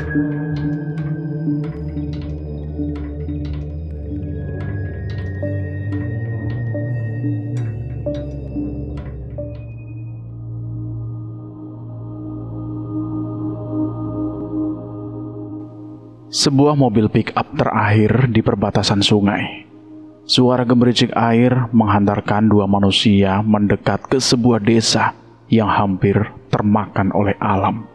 Sebuah mobil pick-up terakhir di perbatasan sungai. Suara gemericik air menghantarkan dua manusia mendekat ke sebuah desa yang hampir termakan oleh alam.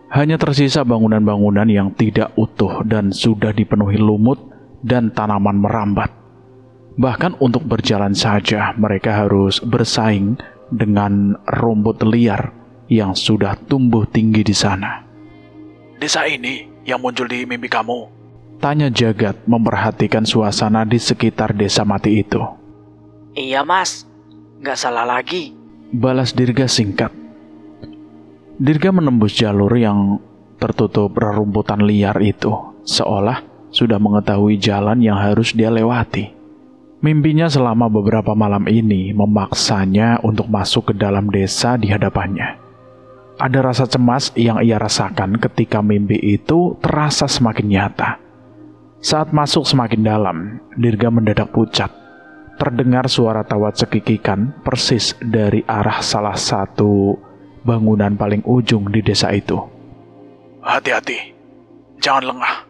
Hanya tersisa bangunan-bangunan yang tidak utuh dan sudah dipenuhi lumut dan tanaman merambat. Bahkan untuk berjalan saja mereka harus bersaing dengan rumput liar yang sudah tumbuh tinggi di sana. "Desa ini yang muncul di mimpi kamu?" tanya Jagat memperhatikan suasana di sekitar desa mati itu. "Iya mas, nggak salah lagi," balas Dirga singkat. Dirga menembus jalur yang tertutup rerumputan liar itu, seolah sudah mengetahui jalan yang harus dia lewati. Mimpinya selama beberapa malam ini memaksanya untuk masuk ke dalam desa di hadapannya. Ada rasa cemas yang ia rasakan ketika mimpi itu terasa semakin nyata. Saat masuk semakin dalam, Dirga mendadak pucat. Terdengar suara tawa cekikikan persis dari arah salah satu bangunan paling ujung di desa itu. "Hati-hati, jangan lengah."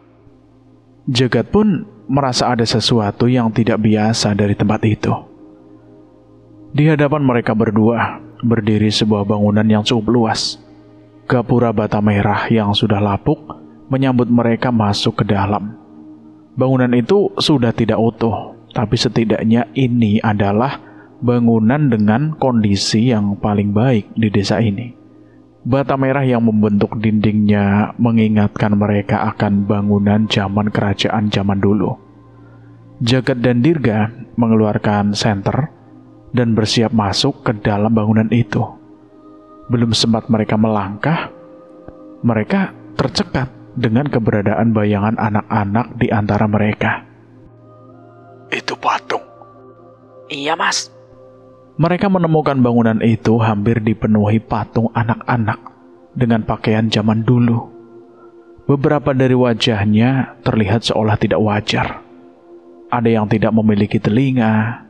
Jagat pun merasa ada sesuatu yang tidak biasa dari tempat itu. Di hadapan mereka berdua, berdiri sebuah bangunan yang cukup luas. Gapura bata merah yang sudah lapuk menyambut mereka masuk ke dalam. Bangunan itu sudah tidak utuh, tapi setidaknya ini adalah bangunan dengan kondisi yang paling baik di desa ini. Bata merah yang membentuk dindingnya mengingatkan mereka akan bangunan zaman kerajaan zaman dulu. Jagat dan Dirga mengeluarkan senter dan bersiap masuk ke dalam bangunan itu. Belum sempat mereka melangkah, mereka tercekat dengan keberadaan bayangan anak-anak di antara mereka. "Itu patung." "Iya mas." Mereka menemukan bangunan itu hampir dipenuhi patung anak-anak dengan pakaian zaman dulu. Beberapa dari wajahnya terlihat seolah tidak wajar. Ada yang tidak memiliki telinga,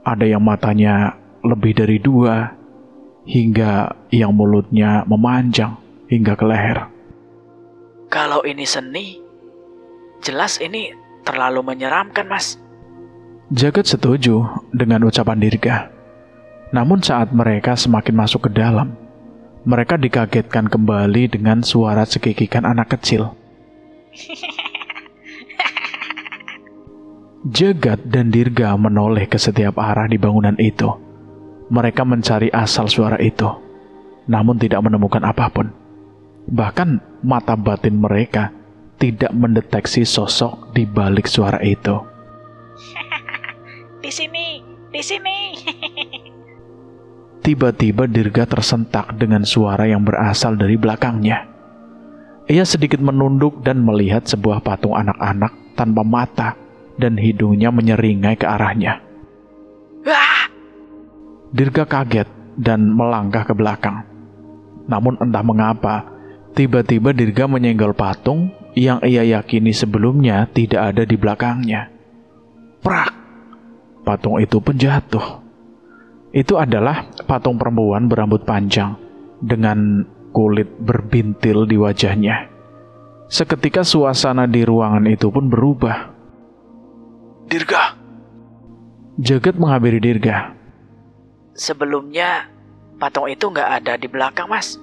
ada yang matanya lebih dari 2, hingga yang mulutnya memanjang hingga ke leher. "Kalau ini seni, jelas ini terlalu menyeramkan mas." Jagat setuju dengan ucapan Dirga. Namun saat mereka semakin masuk ke dalam, mereka dikagetkan kembali dengan suara cekikikan anak kecil. Jagat dan Dirga menoleh ke setiap arah di bangunan itu. Mereka mencari asal suara itu, namun tidak menemukan apapun. Bahkan mata batin mereka tidak mendeteksi sosok di balik suara itu. Di sini. Tiba-tiba Dirga tersentak dengan suara yang berasal dari belakangnya. Ia sedikit menunduk dan melihat sebuah patung anak-anak tanpa mata dan hidungnya menyeringai ke arahnya. "Wah!" Dirga kaget dan melangkah ke belakang. Namun entah mengapa, tiba-tiba Dirga menyenggol patung yang ia yakini sebelumnya tidak ada di belakangnya. Prak! Patung itu pun jatuh. Itu adalah patung perempuan berambut panjang dengan kulit berbintil di wajahnya. Seketika suasana di ruangan itu pun berubah. "Dirga!" Jagat menghampiri Dirga. "Sebelumnya patung itu nggak ada di belakang mas."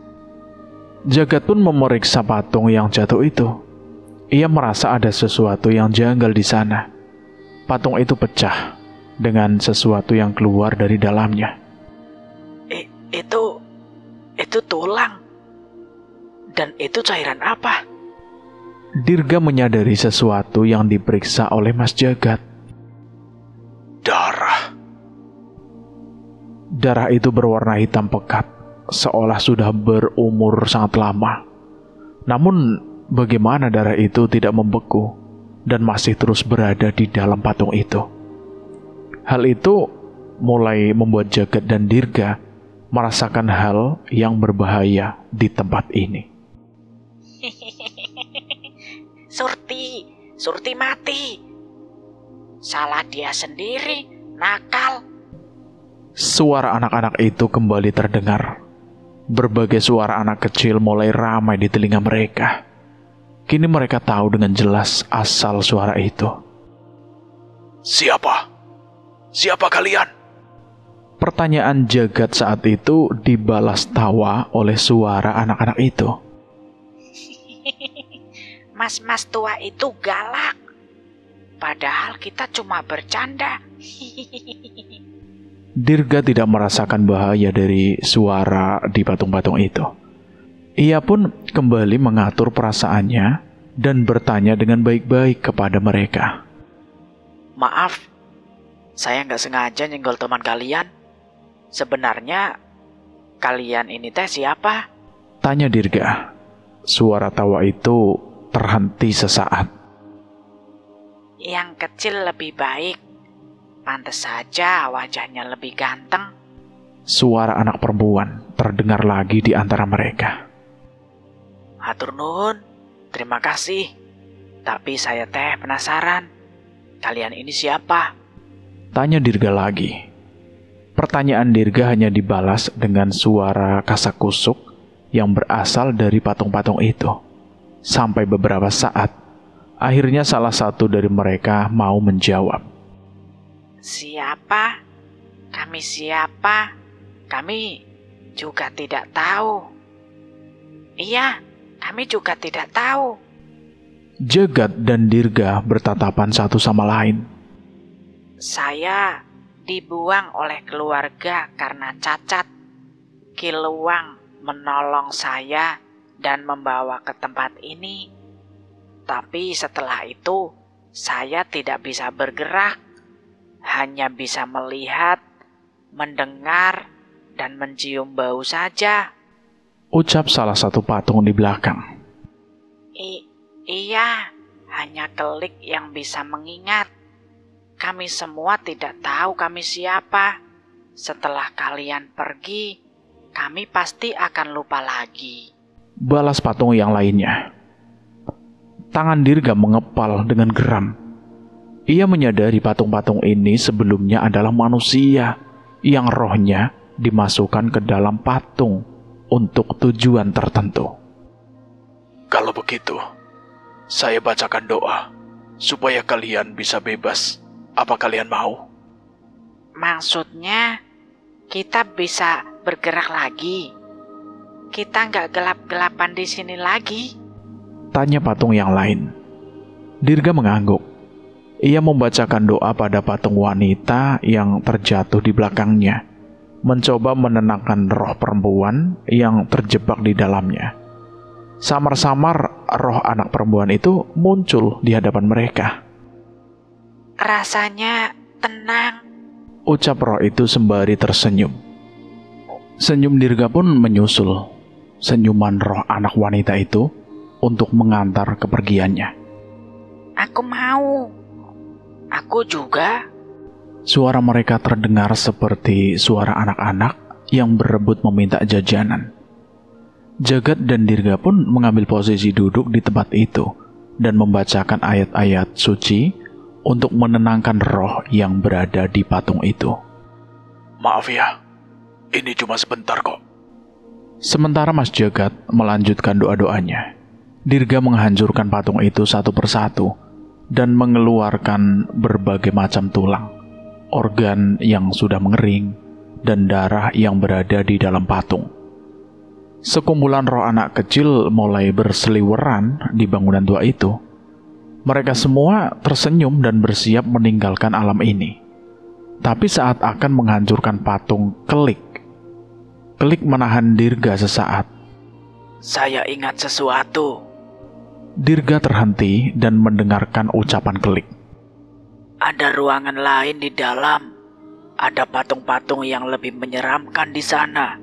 Jagat pun memeriksa patung yang jatuh itu. Ia merasa ada sesuatu yang janggal di sana. Patung itu pecah dengan sesuatu yang keluar dari dalamnya. Itu tulang. Dan itu cairan apa?" Dirga menyadari sesuatu yang diperiksa oleh Mas Jagat. Darah. Darah itu berwarna hitam pekat, seolah sudah berumur sangat lama. Namun, bagaimana darah itu tidak membeku dan masih terus berada di dalam patung itu? Hal itu mulai membuat Jagat dan Dirga merasakan hal yang berbahaya di tempat ini. Surti mati. Salah dia sendiri, nakal. Suara anak-anak itu kembali terdengar. Berbagai suara anak kecil mulai ramai di telinga mereka. Kini mereka tahu dengan jelas asal suara itu. Siapa? Siapa kalian? Pertanyaan Jagat saat itu dibalas tawa oleh suara anak-anak itu. Mas-mas tua itu galak. Padahal kita cuma bercanda. Dirga tidak merasakan bahaya dari suara di patung-patung itu. Ia pun kembali mengatur perasaannya dan bertanya dengan baik-baik kepada mereka. Maaf, saya nggak sengaja nyenggol teman kalian. Sebenarnya kalian ini teh siapa? Tanya Dirga. Suara tawa itu terhenti sesaat. Yang kecil lebih baik. Pantes saja wajahnya lebih ganteng. Suara anak perempuan terdengar lagi di antara mereka. Hatur nuhun, terima kasih. Tapi saya teh penasaran. Kalian ini siapa? Tanya Dirga lagi. Pertanyaan Dirga hanya dibalas dengan suara kasak-kusuk yang berasal dari patung-patung itu. Sampai beberapa saat, akhirnya salah satu dari mereka mau menjawab. Siapa? Kami siapa? Kami juga tidak tahu. Iya, kami juga tidak tahu. Jagat dan Dirga bertatapan satu sama lain. Saya dibuang oleh keluarga karena cacat. Ki Luwang menolong saya dan membawa ke tempat ini. Tapi setelah itu, saya tidak bisa bergerak. Hanya bisa melihat, mendengar, dan mencium bau saja. Ucap salah satu patung di belakang. Iya, hanya Kelik yang bisa mengingat. Kami semua tidak tahu kami siapa. Setelah kalian pergi, kami pasti akan lupa lagi. Balas patung yang lainnya. Tangan Dirga mengepal dengan geram. Ia menyadari patung-patung ini sebelumnya adalah manusia yang rohnya dimasukkan ke dalam patung untuk tujuan tertentu. Kalau begitu, saya bacakan doa supaya kalian bisa bebas. Apa kalian mau? Maksudnya, kita bisa bergerak lagi. Kita nggak gelap-gelapan di sini lagi. Tanya patung yang lain. Dirga mengangguk. Ia membacakan doa pada patung wanita yang terjatuh di belakangnya, mencoba menenangkan roh perempuan yang terjebak di dalamnya. Samar-samar roh anak perempuan itu muncul di hadapan mereka. Rasanya tenang. Ucap roh itu sembari tersenyum. Senyum Dirga pun menyusul senyuman roh anak wanita itu untuk mengantar kepergiannya. Aku mau. Aku juga. Suara mereka terdengar seperti suara anak-anak yang berebut meminta jajanan. Jagat dan Dirga pun mengambil posisi duduk di tempat itu dan membacakan ayat-ayat suci untuk menenangkan roh yang berada di patung itu. Maaf ya, ini cuma sebentar kok. Sementara Mas Jagat melanjutkan doa-doanya, Dirga menghancurkan patung itu satu persatu dan mengeluarkan berbagai macam tulang, organ yang sudah mengering, dan darah yang berada di dalam patung. Sekumpulan roh anak kecil mulai berseliweran di bangunan tua itu. Mereka semua tersenyum dan bersiap meninggalkan alam ini. Tapi saat akan menghancurkan patung Kelik menahan Dirga sesaat. Saya ingat sesuatu. Dirga terhenti dan mendengarkan ucapan Kelik. Ada ruangan lain di dalam. Ada patung-patung yang lebih menyeramkan di sana.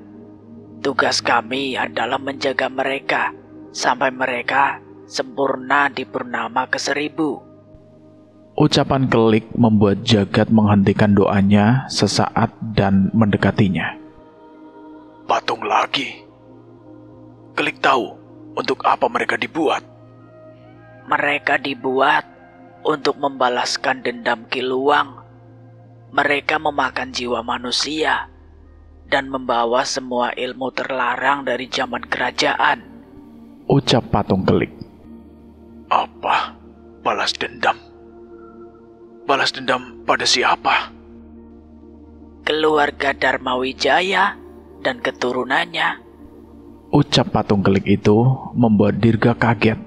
Tugas kami adalah menjaga mereka sampai mereka sempurna di purnama ke-1000. Ucapan Kelik membuat Jagat menghentikan doanya sesaat dan mendekatinya. Patung lagi. Kelik tahu untuk apa mereka dibuat. Mereka dibuat untuk membalaskan dendam Kiluang. Mereka memakan jiwa manusia dan membawa semua ilmu terlarang dari zaman kerajaan. Ucap patung kelik. Apa? Balas dendam? Balas dendam pada siapa? Keluarga Dharma Wijaya dan keturunannya. Ucap patung kelik itu membuat Dirga kaget.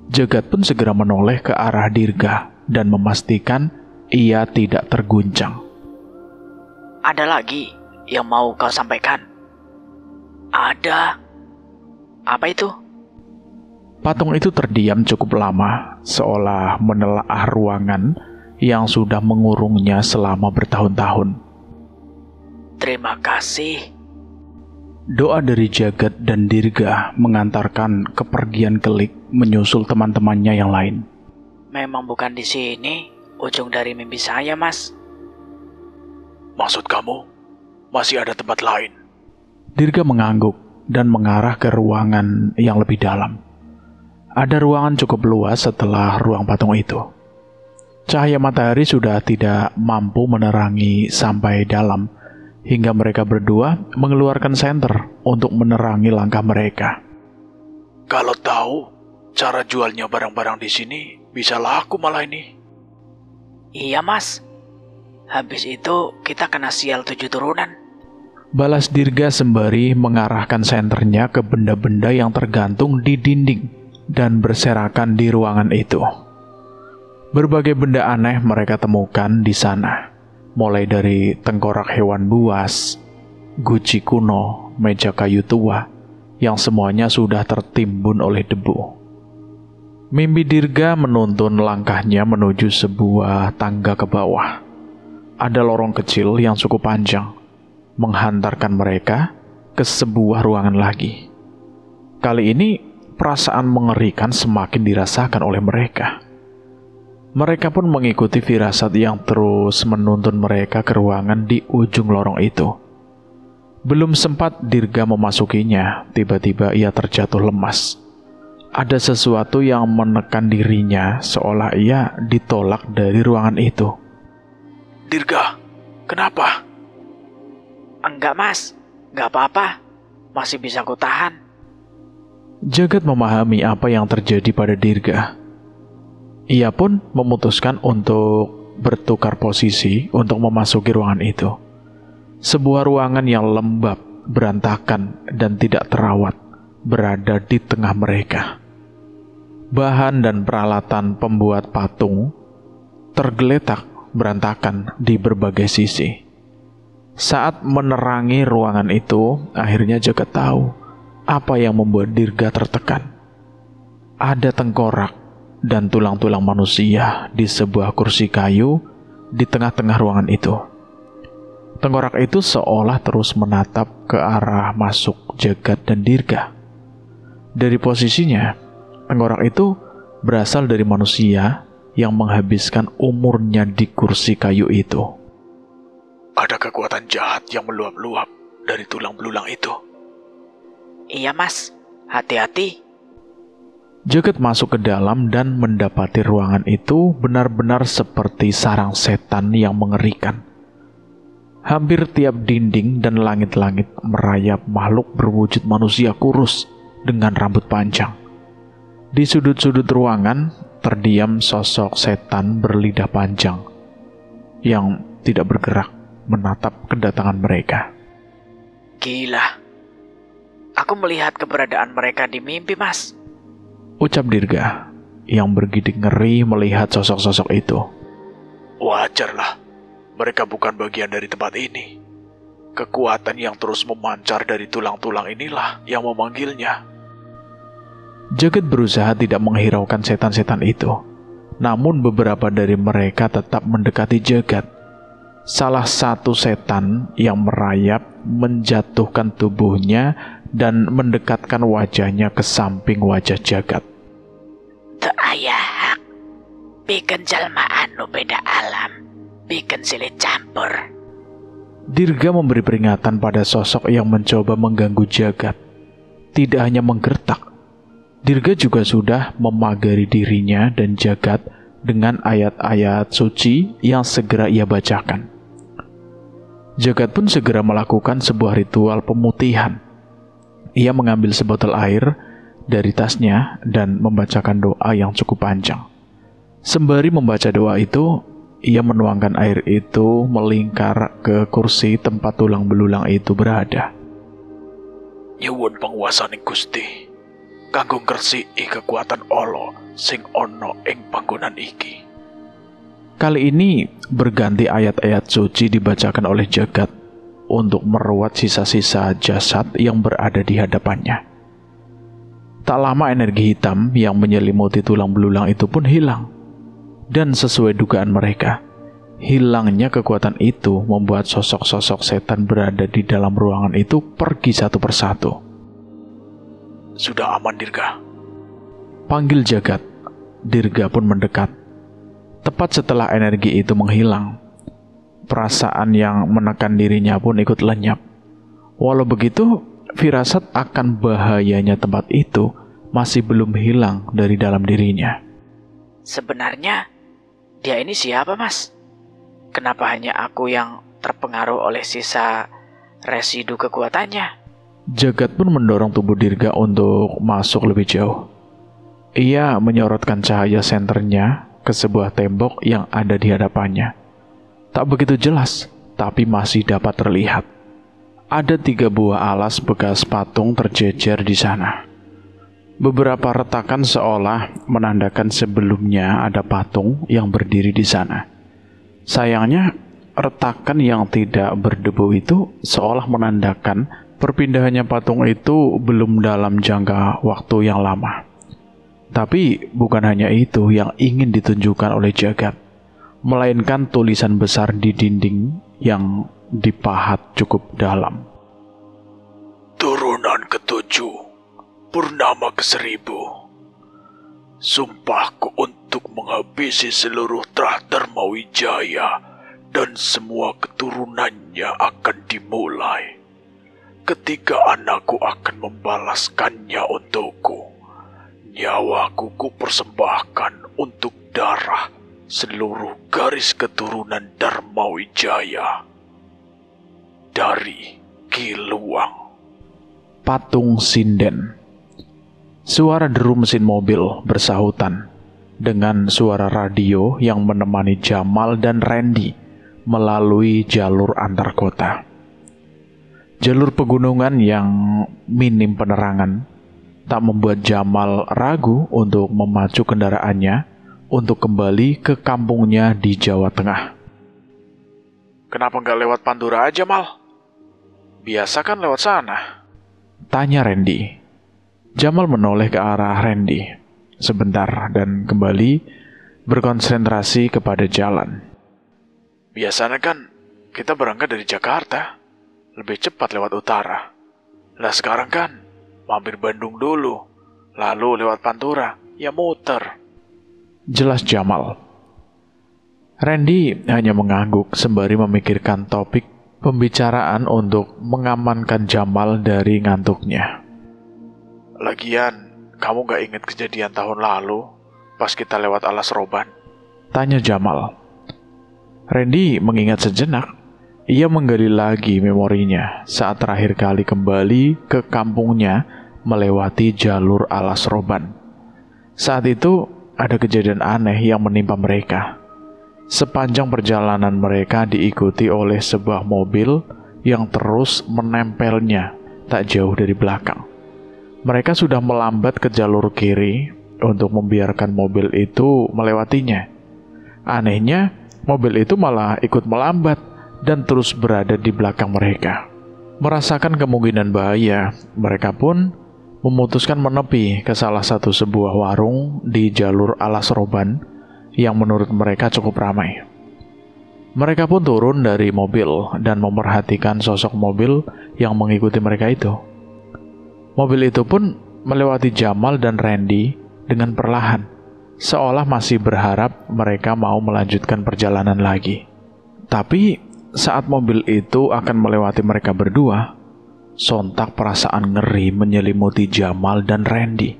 Jagat pun segera menoleh ke arah Dirga dan memastikan ia tidak terguncang. Ada lagi yang mau kau sampaikan? Ada. Apa itu? Patung itu terdiam cukup lama, seolah menelaah ruangan yang sudah mengurungnya selama bertahun-tahun. Terima kasih. Doa dari Jagat dan Dirga mengantarkan kepergian kelik menyusul teman-temannya yang lain. Memang bukan di sini ujung dari mimpi saya, Mas. Maksud kamu, masih ada tempat lain? Dirga mengangguk dan mengarah ke ruangan yang lebih dalam. Ada ruangan cukup luas setelah ruang patung itu. Cahaya matahari sudah tidak mampu menerangi sampai dalam, hingga mereka berdua mengeluarkan senter untuk menerangi langkah mereka. Kalau tahu cara jualnya barang-barang di sini, bisa laku malah ini. Iya, Mas. Habis itu kita kena sial 7 turunan. Balas Dirga sembari mengarahkan senternya ke benda-benda yang tergantung di dinding dan berserakan di ruangan itu. Berbagai benda aneh mereka temukan di sana, mulai dari tengkorak hewan buas, guci kuno, meja kayu tua, yang semuanya sudah tertimbun oleh debu. Mimpi Dirga menuntun langkahnya menuju sebuah tangga ke bawah. Ada lorong kecil yang cukup panjang, menghantarkan mereka ke sebuah ruangan lagi. Kali ini, perasaan mengerikan semakin dirasakan oleh mereka. Mereka pun mengikuti firasat yang terus menuntun mereka ke ruangan di ujung lorong itu. Belum sempat Dirga memasukinya, tiba-tiba ia terjatuh lemas. Ada sesuatu yang menekan dirinya seolah ia ditolak dari ruangan itu. Dirga, kenapa? Enggak, Mas. Enggak apa-apa. Masih bisa ku tahan. Jagat memahami apa yang terjadi pada Dirga. Ia pun memutuskan untuk bertukar posisi untuk memasuki ruangan itu. Sebuah ruangan yang lembab, berantakan, dan tidak terawat berada di tengah mereka. Bahan dan peralatan pembuat patung tergeletak berantakan di berbagai sisi. Saat menerangi ruangan itu, akhirnya Jagat tahu apa yang membuat Dirga tertekan. Ada tengkorak dan tulang-tulang manusia di sebuah kursi kayu di tengah-tengah ruangan itu. Tengkorak itu seolah terus menatap ke arah masuk Jagat dan Dirga. Dari posisinya, tengkorak itu berasal dari manusia yang menghabiskan umurnya di kursi kayu itu. Ada kekuatan jahat yang meluap-luap dari tulang belulang itu. Iya, Mas. Hati-hati. Jagat masuk ke dalam dan mendapati ruangan itu benar-benar seperti sarang setan yang mengerikan. Hampir tiap dinding dan langit-langit merayap makhluk berwujud manusia kurus dengan rambut panjang. Di sudut-sudut ruangan terdiam sosok setan berlidah panjang yang tidak bergerak menatap kedatangan mereka. Gila. Aku melihat keberadaan mereka di mimpi, Mas. Ucap Dirga yang bergidik ngeri melihat sosok-sosok itu. Wajarlah, mereka bukan bagian dari tempat ini. Kekuatan yang terus memancar dari tulang-tulang inilah yang memanggilnya. Jagat berusaha tidak menghiraukan setan-setan itu. Namun beberapa dari mereka tetap mendekati Jagat. Salah satu setan yang merayap menjatuhkan tubuhnya dan mendekatkan wajahnya ke samping wajah Jagat. Teu aya hak. Bikin jalma anu beda alam. Bikin silih campur. Dirga memberi peringatan pada sosok yang mencoba mengganggu Jagat. Tidak hanya menggertak, Dirga juga sudah memagari dirinya dan jagat dengan ayat-ayat suci yang segera ia bacakan. Jagat pun segera melakukan sebuah ritual pemutihan. Ia mengambil sebotol air dari tasnya dan membacakan doa yang cukup panjang. Sembari membaca doa itu, ia menuangkan air itu melingkar ke kursi tempat tulang belulang itu berada. Nyuwun panguwasaning Gusti, kanggo ngresiki kekuatan ala sing ana ing panggonan iki. Kali ini berganti ayat-ayat suci dibacakan oleh jagat untuk meruat sisa-sisa jasad yang berada di hadapannya. Tak lama energi hitam yang menyelimuti tulang belulang itu pun hilang. Dan sesuai dugaan mereka, hilangnya kekuatan itu membuat sosok-sosok setan berada di dalam ruangan itu pergi satu persatu. Sudah aman, Dirga? Panggil jagat. Dirga pun mendekat. Tepat setelah energi itu menghilang, perasaan yang menekan dirinya pun ikut lenyap. Walau begitu, firasat akan bahayanya tempat itu masih belum hilang dari dalam dirinya. Sebenarnya, dia ini siapa, Mas? Kenapa hanya aku yang terpengaruh oleh sisa residu kekuatannya? Jagat pun mendorong tubuh Dirga untuk masuk lebih jauh. Ia menyorotkan cahaya senternya ke sebuah tembok yang ada di hadapannya. Tak begitu jelas, tapi masih dapat terlihat. Ada 3 buah alas bekas patung terjejer di sana. Beberapa retakan seolah menandakan sebelumnya ada patung yang berdiri di sana. Sayangnya, retakan yang tidak berdebu itu seolah menandakan perpindahannya patung itu belum dalam jangka waktu yang lama. Tapi bukan hanya itu yang ingin ditunjukkan oleh jagat, melainkan tulisan besar di dinding yang dipahat cukup dalam. Turunan ke-7, Purnama ke-1000. Sumpahku untuk menghabisi seluruh Trahtarma Wijaya dan semua keturunannya akan dimulai. Ketiga anakku akan membalaskannya untukku. Nyawaku kupersembahkan untuk darah seluruh garis keturunan Dharma Wijaya. Dari Ki Luang. Patung Sinden. Suara deru mesin mobil bersahutan dengan suara radio yang menemani Jamal dan Randy melalui jalur antar kota. Jalur pegunungan yang minim penerangan tak membuat Jamal ragu untuk memacu kendaraannya untuk kembali ke kampungnya di Jawa Tengah. Kenapa nggak lewat Pandura aja, Mal? Biasa kan lewat sana. Tanya Randy. Jamal menoleh ke arah Randy sebentar dan kembali berkonsentrasi kepada jalan. Biasanya kan kita berangkat dari Jakarta, lebih cepat lewat utara. Lah sekarang kan mampir Bandung dulu, lalu lewat Pantura, ya muter. Jelas Jamal. Randy hanya mengangguk sembari memikirkan topik pembicaraan untuk mengamankan Jamal dari ngantuknya. Lagian, kamu gak ingat kejadian tahun lalu pas kita lewat Alas Roban? Tanya Jamal. Randy mengingat sejenak. Ia menggali lagi memorinya saat terakhir kali kembali ke kampungnya melewati jalur Alas Roban. Saat itu ada kejadian aneh yang menimpa mereka. Sepanjang perjalanan mereka diikuti oleh sebuah mobil yang terus menempelnya tak jauh dari belakang. Mereka sudah melambat ke jalur kiri untuk membiarkan mobil itu melewatinya. Anehnya, mobil itu malah ikut melambat dan terus berada di belakang mereka. Merasakan kemungkinan bahaya, mereka pun memutuskan menepi ke salah satu sebuah warung di jalur Alas Roban yang menurut mereka cukup ramai. Mereka pun turun dari mobil dan memerhatikan sosok mobil yang mengikuti mereka itu. Mobil itu pun melewati Jamal dan Randy dengan perlahan, seolah masih berharap mereka mau melanjutkan perjalanan lagi. Tapi saat mobil itu akan melewati mereka berdua, sontak perasaan ngeri menyelimuti Jamal dan Randy.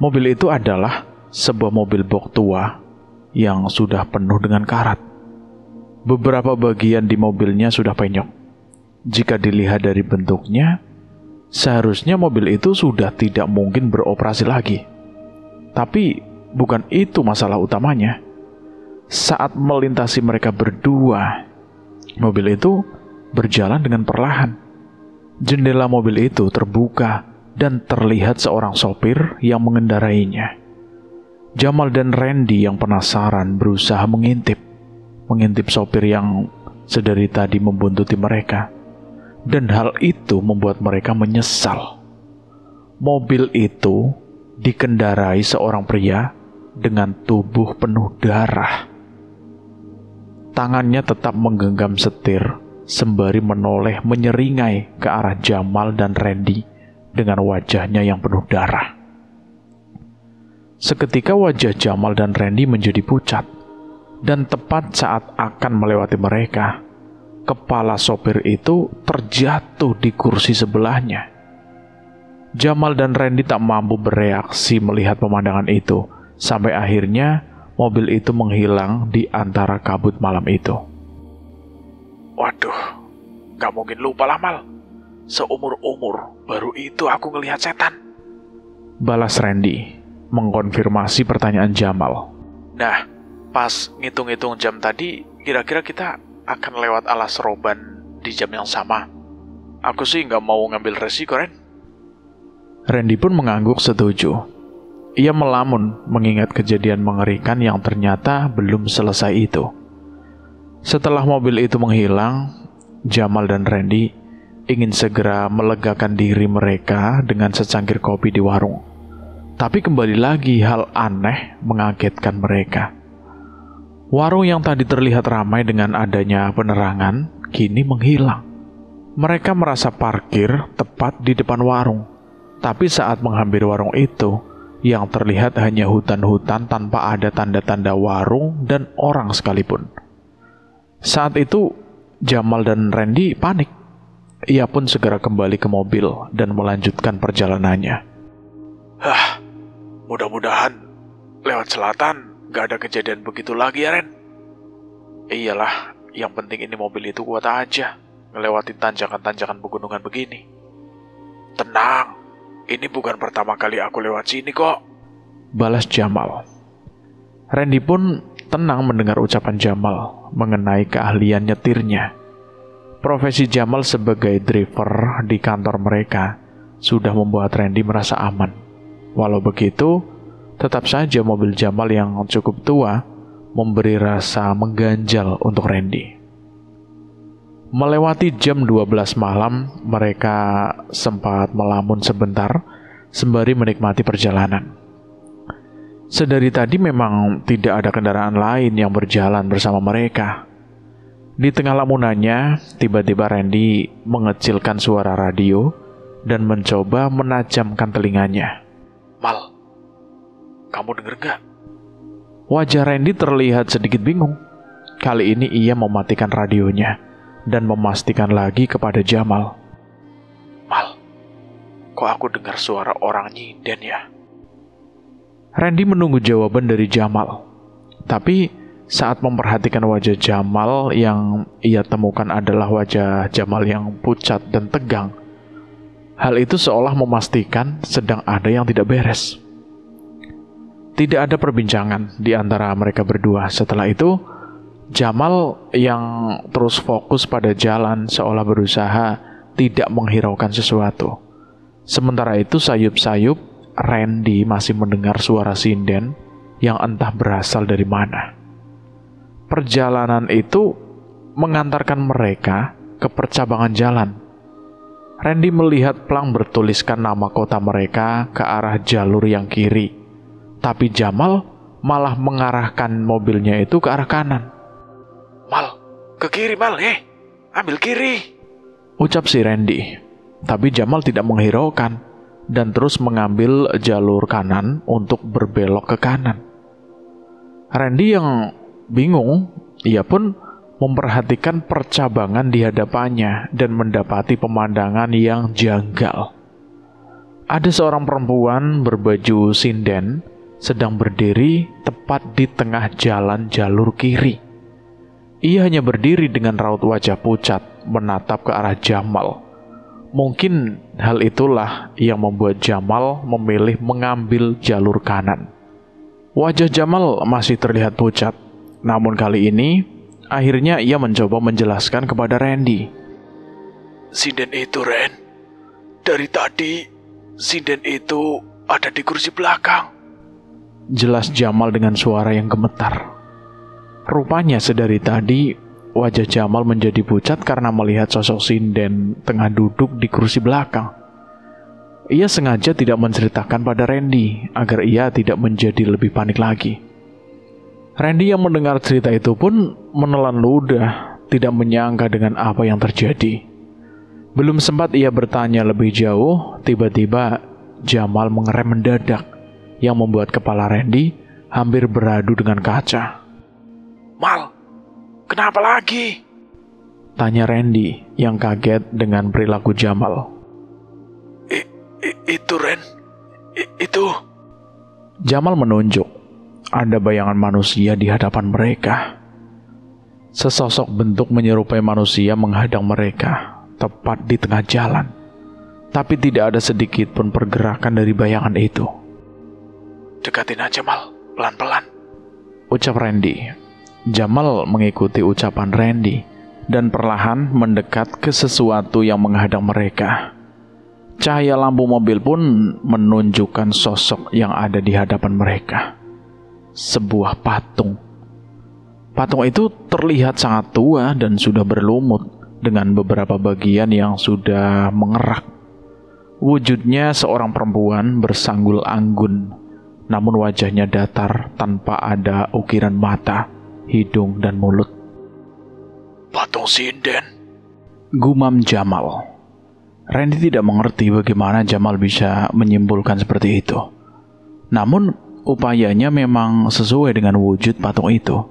Mobil itu adalah sebuah mobil box tua yang sudah penuh dengan karat. Beberapa bagian di mobilnya sudah penyok. Jika dilihat dari bentuknya, seharusnya mobil itu sudah tidak mungkin beroperasi lagi. Tapi bukan itu masalah utamanya. Saat melintasi mereka berdua, mobil itu berjalan dengan perlahan. Jendela mobil itu terbuka dan terlihat seorang sopir yang mengendarainya. Jamal dan Randy yang penasaran berusaha mengintip sopir yang sedari tadi membuntuti mereka. Dan hal itu membuat mereka menyesal. Mobil itu dikendarai seorang pria dengan tubuh penuh darah. Tangannya tetap menggenggam setir sembari menoleh menyeringai ke arah Jamal dan Randy dengan wajahnya yang penuh darah. Seketika wajah Jamal dan Randy menjadi pucat, dan tepat saat akan melewati mereka, kepala sopir itu terjatuh di kursi sebelahnya. Jamal dan Randy tak mampu bereaksi melihat pemandangan itu, sampai akhirnya mobil itu menghilang di antara kabut malam itu. Waduh, gak mungkin lupa lah, Mal. Seumur-umur baru itu aku ngelihat setan. Balas Randy, mengkonfirmasi pertanyaan Jamal. Nah, pas ngitung-ngitung jam tadi, kira-kira kita akan lewat alas roban di jam yang sama. Aku sih gak mau ngambil resiko, Ren. Randy pun mengangguk setuju. Ia melamun mengingat kejadian mengerikan yang ternyata belum selesai itu. Setelah mobil itu menghilang, Jamal dan Randy ingin segera melegakan diri mereka dengan secangkir kopi di warung. Tapi kembali lagi hal aneh mengagetkan mereka. Warung yang tadi terlihat ramai dengan adanya penerangan, kini menghilang. Mereka merasa parkir tepat di depan warung. Tapi saat menghampiri warung itu, yang terlihat hanya hutan-hutan tanpa ada tanda-tanda warung dan orang sekalipun. Saat itu, Jamal dan Randy panik. Ia pun segera kembali ke mobil dan melanjutkan perjalanannya. Mudah-mudahan lewat selatan gak ada kejadian begitu lagi ya, Ren. Iyalah, yang penting ini mobil itu kuat aja melewati tanjakan-tanjakan pegunungan begini. Tenang, ini bukan pertama kali aku lewat sini kok, balas Jamal. Randy pun tenang mendengar ucapan Jamal mengenai keahlian nyetirnya. Profesi Jamal sebagai driver di kantor mereka sudah membuat Randy merasa aman. Walau begitu, tetap saja mobil Jamal yang cukup tua memberi rasa mengganjal untuk Randy. Melewati jam 12 malam, mereka sempat melamun sebentar sembari menikmati perjalanan. Sedari tadi memang tidak ada kendaraan lain yang berjalan bersama mereka. Di tengah lamunannya, tiba-tiba Randy mengecilkan suara radio dan mencoba menajamkan telinganya. Mal, kamu denger gak? Wajah Randy terlihat sedikit bingung. Kali ini ia mematikan radionya dan memastikan lagi kepada Jamal. Mal, kok aku dengar suara orang nyinden ya? Randy menunggu jawaban dari Jamal. Tapi saat memperhatikan wajah Jamal, yang ia temukan adalah wajah Jamal yang pucat dan tegang. Hal itu seolah memastikan sedang ada yang tidak beres. Tidak ada perbincangan di antara mereka berdua. Setelah itu, Jamal yang terus fokus pada jalan seolah berusaha tidak menghiraukan sesuatu. Sementara itu sayup-sayup, Randy masih mendengar suara sinden yang entah berasal dari mana. Perjalanan itu mengantarkan mereka ke percabangan jalan. Randy melihat plang bertuliskan nama kota mereka ke arah jalur yang kiri. Tapi Jamal malah mengarahkan mobilnya itu ke arah kanan. Mal, ke kiri Mal, ambil kiri, ucap si Randy. Tapi Jamal tidak menghiraukan dan terus mengambil jalur kanan untuk berbelok ke kanan. Randy yang bingung, ia pun memperhatikan percabangan di hadapannya dan mendapati pemandangan yang janggal. Ada seorang perempuan berbaju sinden sedang berdiri tepat di tengah jalan jalur kiri. Ia hanya berdiri dengan raut wajah pucat menatap ke arah Jamal. Mungkin hal itulah yang membuat Jamal memilih mengambil jalur kanan. Wajah Jamal masih terlihat pucat, namun kali ini akhirnya ia mencoba menjelaskan kepada Randy. Sinden itu, Ren. Dari tadi, sinden itu ada di kursi belakang. Jelas Jamal dengan suara yang gemetar. Rupanya sedari tadi, wajah Jamal menjadi pucat karena melihat sosok sinden tengah duduk di kursi belakang. Ia sengaja tidak menceritakan pada Randy agar ia tidak menjadi lebih panik lagi. Randy yang mendengar cerita itu pun menelan ludah, tidak menyangka dengan apa yang terjadi. Belum sempat ia bertanya lebih jauh, tiba-tiba Jamal mengerem mendadak, yang membuat kepala Randy hampir beradu dengan kaca. Mal, kenapa lagi? Tanya Randy yang kaget dengan perilaku Jamal. Itu, Ren. Itu. Jamal menunjuk. Ada bayangan manusia di hadapan mereka. Sesosok bentuk menyerupai manusia menghadang mereka, tepat di tengah jalan. Tapi tidak ada sedikit pun pergerakan dari bayangan itu. Dekatin aja, Mal. Pelan-pelan. Ucap Randy. Jamal mengikuti ucapan Randy dan perlahan mendekat ke sesuatu yang menghadang mereka. Cahaya lampu mobil pun menunjukkan sosok yang ada di hadapan mereka. Sebuah patung. Patung itu terlihat sangat tua dan sudah berlumut dengan beberapa bagian yang sudah mengerak. Wujudnya seorang perempuan bersanggul anggun, namun wajahnya datar tanpa ada ukiran mata, hidung, dan mulut. Patung sinden, gumam Jamal. Randy tidak mengerti bagaimana Jamal bisa menyimpulkan seperti itu. Namun, upayanya memang sesuai dengan wujud patung itu.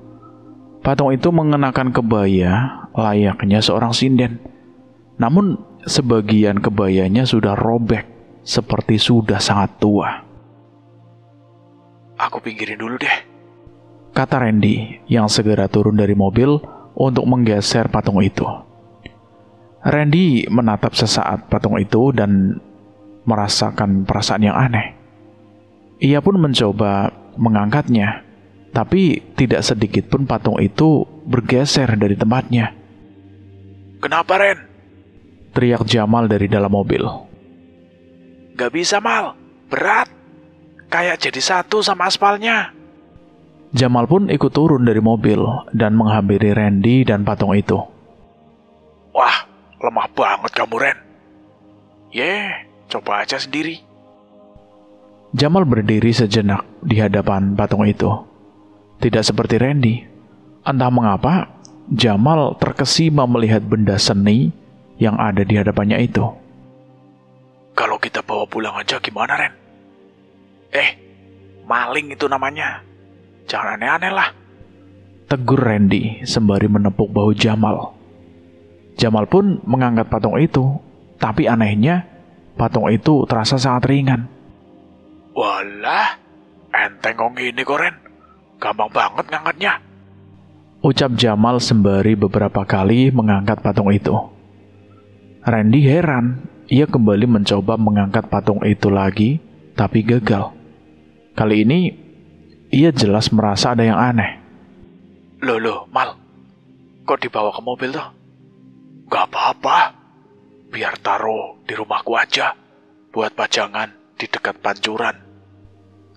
Patung itu mengenakan kebaya layaknya seorang sinden. Namun, sebagian kebayanya sudah robek, seperti sudah sangat tua. Aku pinggirin dulu deh, kata Randy yang segera turun dari mobil untuk menggeser patung itu. Randy menatap sesaat patung itu dan merasakan perasaan yang aneh. Ia pun mencoba mengangkatnya, tapi tidak sedikit pun patung itu bergeser dari tempatnya. Kenapa, Ren? Teriak Jamal dari dalam mobil. Gak bisa, Mal. Berat. Kayak jadi satu sama aspalnya. Jamal pun ikut turun dari mobil dan menghampiri Randy dan patung itu. Wah, lemah banget kamu, Ren. Coba aja sendiri. Jamal berdiri sejenak di hadapan patung itu. Tidak seperti Randy. Entah mengapa, Jamal terkesima melihat benda seni yang ada di hadapannya itu. Kalau kita bawa pulang aja gimana, Ren? Maling itu namanya. Jangan aneh-aneh lah. Tegur Randy sembari menepuk bahu Jamal. Jamal pun mengangkat patung itu, tapi anehnya patung itu terasa sangat ringan. Walah, enteng kok gini kok, Ren. Gampang banget ngangkatnya. Ucap Jamal sembari beberapa kali mengangkat patung itu. Randy heran, ia kembali mencoba mengangkat patung itu lagi, tapi gagal. Kali ini, ia jelas merasa ada yang aneh. Loh, Mal. Kok dibawa ke mobil tuh? Gak apa-apa. Biar taruh di rumahku aja. Buat pajangan di dekat pancuran.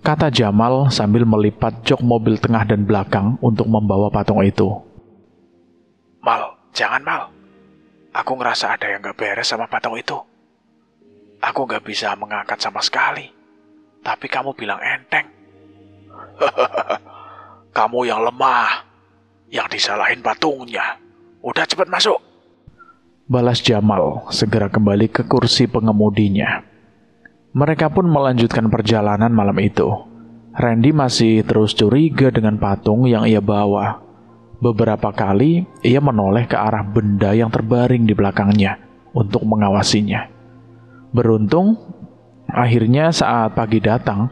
Kata Jamal sambil melipat jok mobil tengah dan belakang untuk membawa patung itu. Mal, jangan, Mal. Aku ngerasa ada yang gak beres sama patung itu. Aku gak bisa mengangkat sama sekali. Tapi kamu bilang enteng. Kamu yang lemah. Yang disalahin patungnya. Udah cepet masuk. Balas Jamal segera kembali ke kursi pengemudinya. Mereka pun melanjutkan perjalanan malam itu. Randy masih terus curiga dengan patung yang ia bawa. Beberapa kali ia menoleh ke arah benda yang terbaring di belakangnya untuk mengawasinya. Beruntung, Akhirnya saat pagi datang,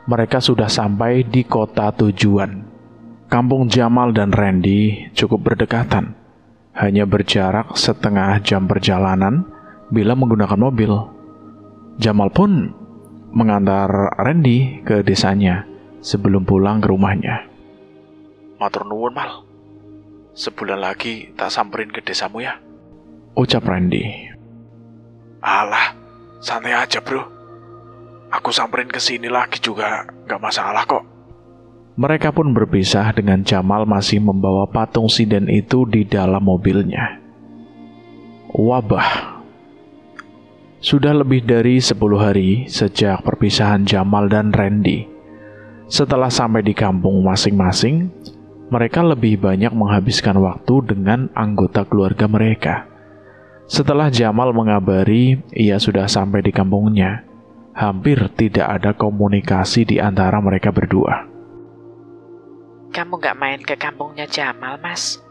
mereka sudah sampai di kota tujuan. Kampung Jamal dan Randy cukup berdekatan, hanya berjarak setengah jam perjalanan bila menggunakan mobil. Jamal pun mengantar Randy ke desanya sebelum pulang ke rumahnya. Matur nuwun, Mal. Sebulan lagi tak samperin ke desamu ya, ucap Randy. Alah, santai aja bro. Aku samperin ke sini lagi juga gak masalah kok. Mereka pun berpisah dengan Jamal masih membawa patung sinden itu di dalam mobilnya. Wabah. Sudah lebih dari 10 hari sejak perpisahan Jamal dan Randy. Setelah sampai di kampung masing-masing, mereka lebih banyak menghabiskan waktu dengan anggota keluarga mereka. Setelah Jamal mengabari ia sudah sampai di kampungnya, hampir tidak ada komunikasi di antara mereka berdua. Kamu gak main ke kampungnya Jamal, Mas?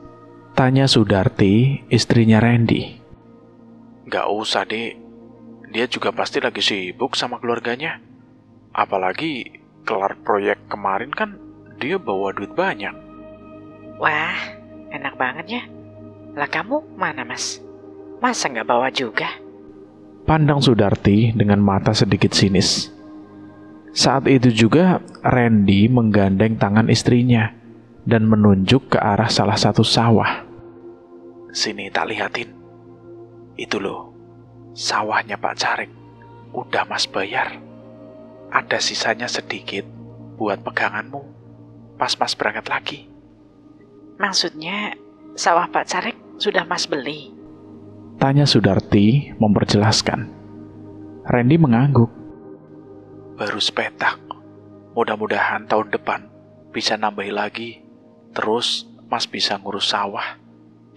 Tanya Sudarti, istrinya Randy. Gak usah, Dek. Dia juga pasti lagi sibuk sama keluarganya. Apalagi kelar proyek kemarin kan dia bawa duit banyak. Wah, enak banget ya. Lah kamu mana, Mas? Masa gak bawa juga? Pandang Sudarti dengan mata sedikit sinis. Saat itu juga Randy menggandeng tangan istrinya dan menunjuk ke arah salah satu sawah. Sini tak lihatin. Itu loh, sawahnya Pak Carik. Udah Mas bayar. Ada sisanya sedikit buat peganganmu pas Mas berangkat lagi. Maksudnya sawah Pak Carik sudah Mas beli? Tanya Sudarti memperjelaskan. Randy mengangguk. Baru sepetak. Mudah-mudahan tahun depan bisa nambahi lagi. Terus Mas bisa ngurus sawah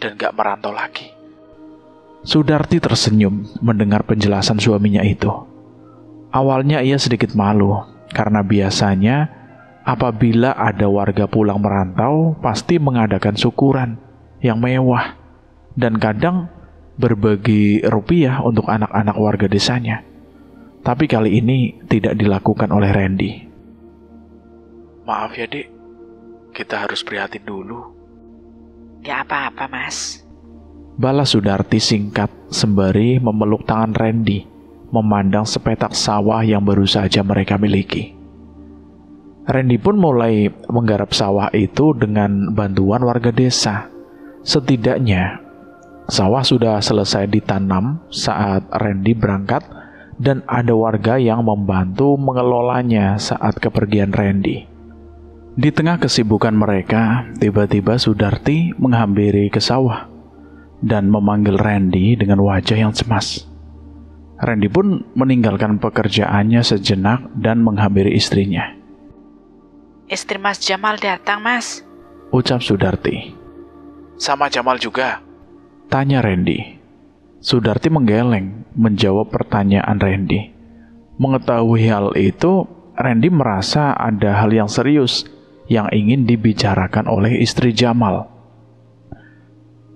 dan gak merantau lagi. Sudarti tersenyum mendengar penjelasan suaminya itu. Awalnya ia sedikit malu karena biasanya apabila ada warga pulang merantau pasti mengadakan syukuran yang mewah dan kadang berbagi rupiah untuk anak-anak warga desanya. Tapi kali ini tidak dilakukan oleh Randy. Maaf ya, Dek. Kita harus prihatin dulu. Gak apa-apa, Mas. Balas Sudarti singkat sembari memeluk tangan Randy, memandang sepetak sawah yang baru saja mereka miliki. Randy pun mulai menggarap sawah itu dengan bantuan warga desa. Setidaknya, sawah sudah selesai ditanam saat Randy berangkat dan ada warga yang membantu mengelolanya saat kepergian Randy. Di tengah kesibukan mereka, tiba-tiba Sudarti menghampiri ke sawah dan memanggil Randy dengan wajah yang cemas. Randy pun meninggalkan pekerjaannya sejenak dan menghampiri istrinya. Istri Mas Jamal datang, Mas, ucap Sudarti. Sama Jamal juga? Tanya Randy. Sudarti menggeleng menjawab pertanyaan Randy. Mengetahui hal itu, Randy merasa ada hal yang serius yang ingin dibicarakan oleh istri Jamal.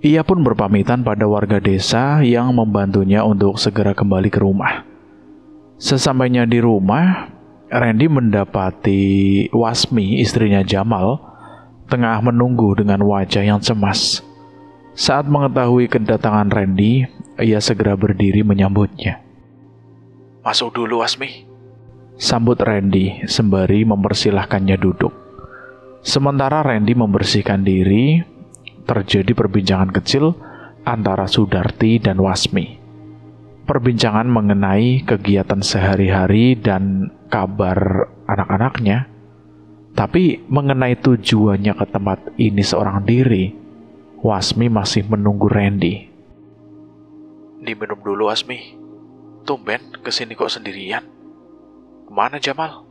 Ia pun berpamitan pada warga desa yang membantunya untuk segera kembali ke rumah. Sesampainya di rumah, Randy mendapati Wasmi, istrinya Jamal, tengah menunggu dengan wajah yang cemas. Saat mengetahui kedatangan Randy, ia segera berdiri menyambutnya. Masuk dulu, Wasmi. Sambut Randy sembari mempersilahkannya duduk. Sementara Randy membersihkan diri, terjadi perbincangan kecil antara Sudarti dan Wasmi. Perbincangan mengenai kegiatan sehari-hari dan kabar anak-anaknya. Tapi mengenai tujuannya ke tempat ini seorang diri, Wasmi masih menunggu Randy. Diminum dulu, Wasmi. Tumben kesini kok sendirian. Kemana Jamal?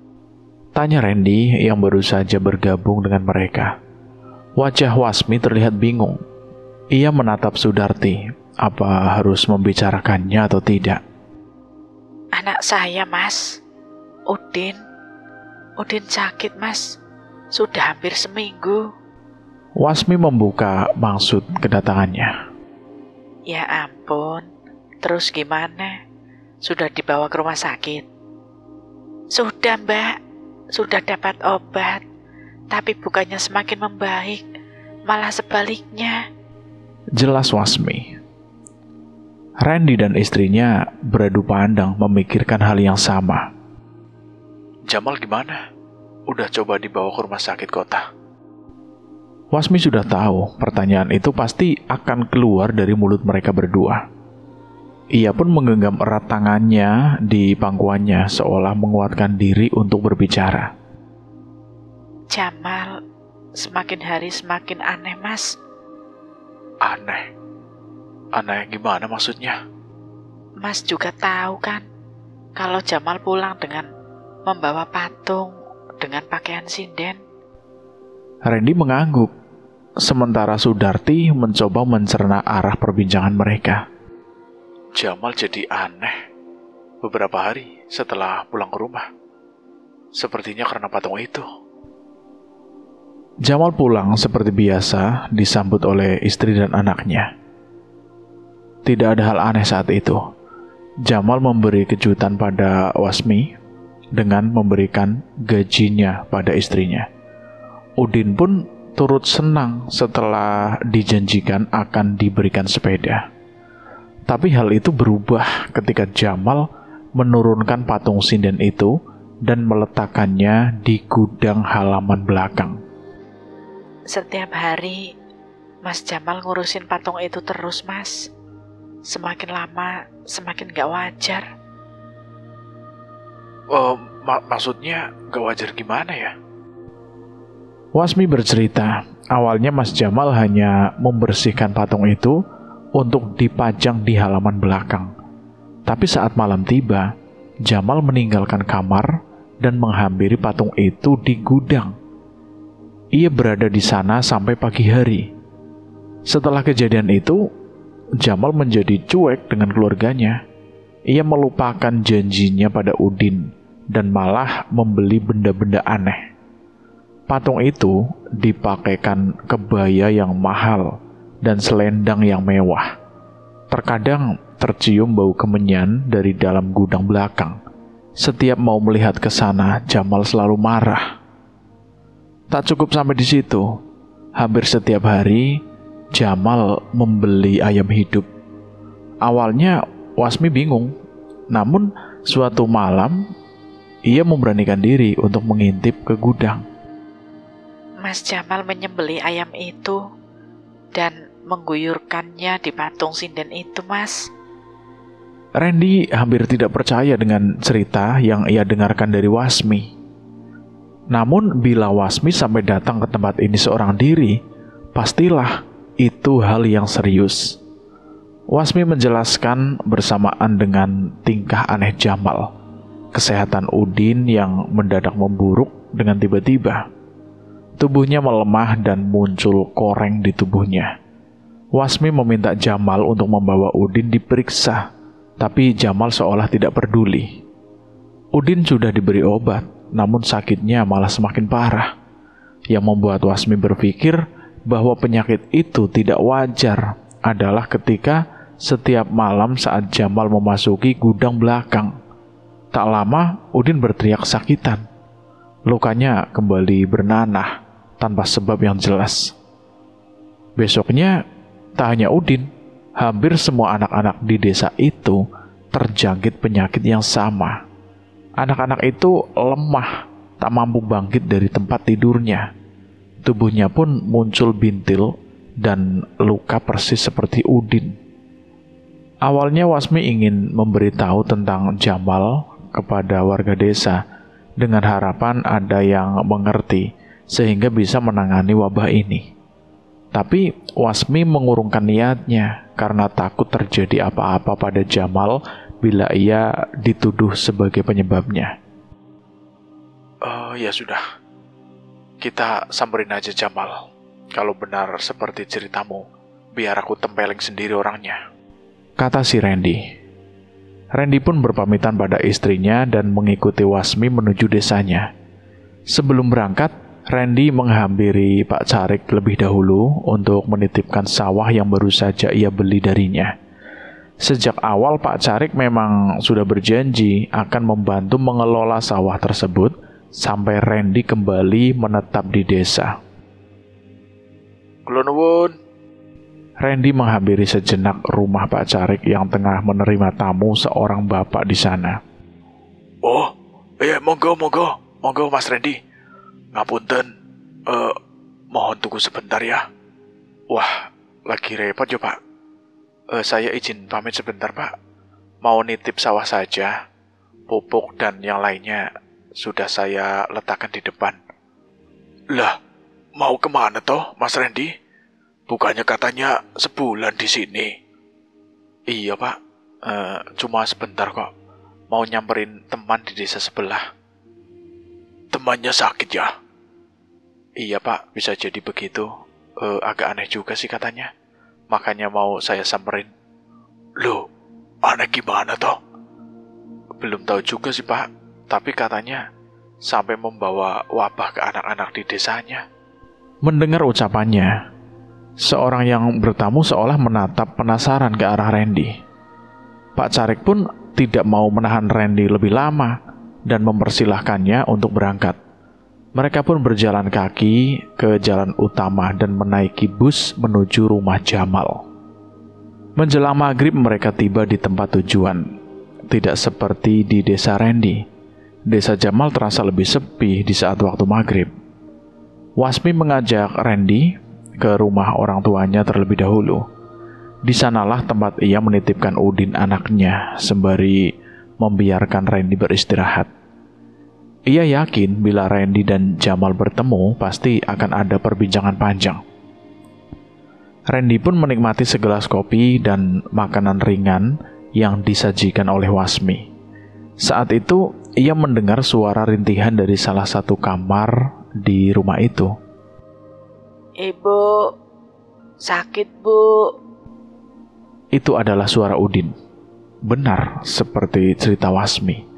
Tanya Randy yang baru saja bergabung dengan mereka. Wajah Wasmi terlihat bingung. Ia menatap Sudarti, apa harus membicarakannya atau tidak. Anak saya, Mas. Udin sakit, Mas. Sudah hampir seminggu. Wasmi membuka maksud kedatangannya. Ya ampun. Terus gimana? Sudah dibawa ke rumah sakit? Sudah, Mbak. Sudah dapat obat. Tapi bukannya semakin membaik, malah sebaliknya. Jelas Wasmi. Randy dan istrinya beradu pandang memikirkan hal yang sama. Jamal gimana? Udah coba dibawa ke rumah sakit kota? Wasmi sudah tahu pertanyaan itu pasti akan keluar dari mulut mereka berdua. Ia pun menggenggam erat tangannya di pangkuannya seolah menguatkan diri untuk berbicara. Jamal semakin hari semakin aneh, Mas. Aneh? Aneh gimana maksudnya? Mas juga tahu kan, kalau Jamal pulang dengan membawa patung dengan pakaian sinden. Randy mengangguk, sementara Sudarti mencoba mencerna arah perbincangan mereka. Jamal jadi aneh beberapa hari setelah pulang ke rumah. Sepertinya karena patung itu. Jamal pulang seperti biasa disambut oleh istri dan anaknya. Tidak ada hal aneh saat itu. Jamal memberi kejutan pada Wasmi dengan memberikan gajinya pada istrinya. Udin pun turut senang setelah dijanjikan akan diberikan sepeda. Tapi hal itu berubah ketika Jamal menurunkan patung sinden itu dan meletakkannya di gudang halaman belakang. Setiap hari, Mas Jamal ngurusin patung itu terus, Mas. Semakin lama, semakin gak wajar. Maksudnya gak wajar gimana ya? Wasmi bercerita, awalnya Mas Jamal hanya membersihkan patung itu untuk dipajang di halaman belakang. Tapi saat malam tiba, Jamal meninggalkan kamar dan menghampiri patung itu di gudang. Ia berada di sana sampai pagi hari. Setelah kejadian itu, Jamal menjadi cuek dengan keluarganya. Ia melupakan janjinya pada Udin dan malah membeli benda-benda aneh. Patung itu dipakaikan kebaya yang mahal dan selendang yang mewah. Terkadang tercium bau kemenyan dari dalam gudang belakang. Setiap mau melihat ke sana, Jamal selalu marah. Tak cukup sampai di situ. Hampir setiap hari, Jamal membeli ayam hidup. Awalnya, Wasmi bingung. Namun, suatu malam, ia memberanikan diri untuk mengintip ke gudang. Mas Jamal menyembelih ayam itu dan mengguyurkannya di patung sinden itu, Mas. Randy hampir tidak percaya dengan cerita yang ia dengarkan dari Wasmi. Namun bila Wasmi sampai datang ke tempat ini seorang diri, pastilah itu hal yang serius. Wasmi menjelaskan bersamaan dengan tingkah aneh Jamal, kesehatan Udin yang mendadak memburuk dengan tiba-tiba. Tubuhnya melemah dan muncul koreng di tubuhnya. Wasmi meminta Jamal untuk membawa Udin diperiksa, tapi Jamal seolah tidak peduli. Udin sudah diberi obat, namun sakitnya malah semakin parah, yang membuat Wasmi berpikir bahwa penyakit itu tidak wajar adalah ketika setiap malam saat Jamal memasuki gudang belakang. Tak lama, Udin berteriak kesakitan. Lukanya kembali bernanah tanpa sebab yang jelas. Besoknya, tak hanya Udin, hampir semua anak-anak di desa itu terjangkit penyakit yang sama. Anak-anak itu lemah, tak mampu bangkit dari tempat tidurnya. Tubuhnya pun muncul bintil dan luka persis seperti Udin. Awalnya Wasmi ingin memberitahu tentang Jamal kepada warga desa dengan harapan ada yang mengerti sehingga bisa menangani wabah ini. Tapi Wasmi mengurungkan niatnya karena takut terjadi apa-apa pada Jamal bila ia dituduh sebagai penyebabnya. Ya sudah, kita samperin aja Jamal. Kalau benar seperti ceritamu, biar aku tempeleng sendiri orangnya, kata si Randy. Randy pun berpamitan pada istrinya dan mengikuti Wasmi menuju desanya. Sebelum berangkat, Randy menghampiri Pak Carik lebih dahulu untuk menitipkan sawah yang baru saja ia beli darinya. Sejak awal Pak Carik memang sudah berjanji akan membantu mengelola sawah tersebut sampai Randy kembali menetap di desa. Kula nuwun. Randy menghampiri sejenak rumah Pak Carik yang tengah menerima tamu seorang bapak di sana. Oh, iya monggo Mas Randy. Ngapunten, mohon tunggu sebentar ya. Wah, lagi repot ya Pak. Saya izin pamit sebentar Pak. Mau nitip sawah saja. Pupuk dan yang lainnya sudah saya letakkan di depan. Lah, mau kemana toh Mas Randy? Bukannya katanya sebulan di sini. Iya Pak, cuma sebentar kok. Mau nyamperin teman di desa sebelah. Temannya sakit ya? Iya Pak, bisa jadi begitu. Agak aneh juga sih katanya. Makanya mau saya samperin. Loh, aneh gimana toh? Belum tahu juga sih Pak. Tapi katanya sampai membawa wabah ke anak-anak di desanya. Mendengar ucapannya, seorang yang bertamu seolah menatap penasaran ke arah Randy. Pak Carik pun tidak mau menahan Randy lebih lama dan mempersilahkannya untuk berangkat. Mereka pun berjalan kaki ke jalan utama dan menaiki bus menuju rumah Jamal. Menjelang maghrib mereka tiba di tempat tujuan. Tidak seperti di desa Randy. Desa Jamal terasa lebih sepi di saat waktu maghrib. Wasmi mengajak Randy ke rumah orang tuanya terlebih dahulu. Di sanalah tempat ia menitipkan Udin anaknya sembari membiarkan Randy beristirahat. Ia yakin bila Randy dan Jamal bertemu pasti akan ada perbincangan panjang. Randy pun menikmati segelas kopi dan makanan ringan yang disajikan oleh Wasmi. Saat itu ia mendengar suara rintihan dari salah satu kamar di rumah itu. Ibu, sakit bu. Itu adalah suara Udin. Benar seperti cerita Wasmi.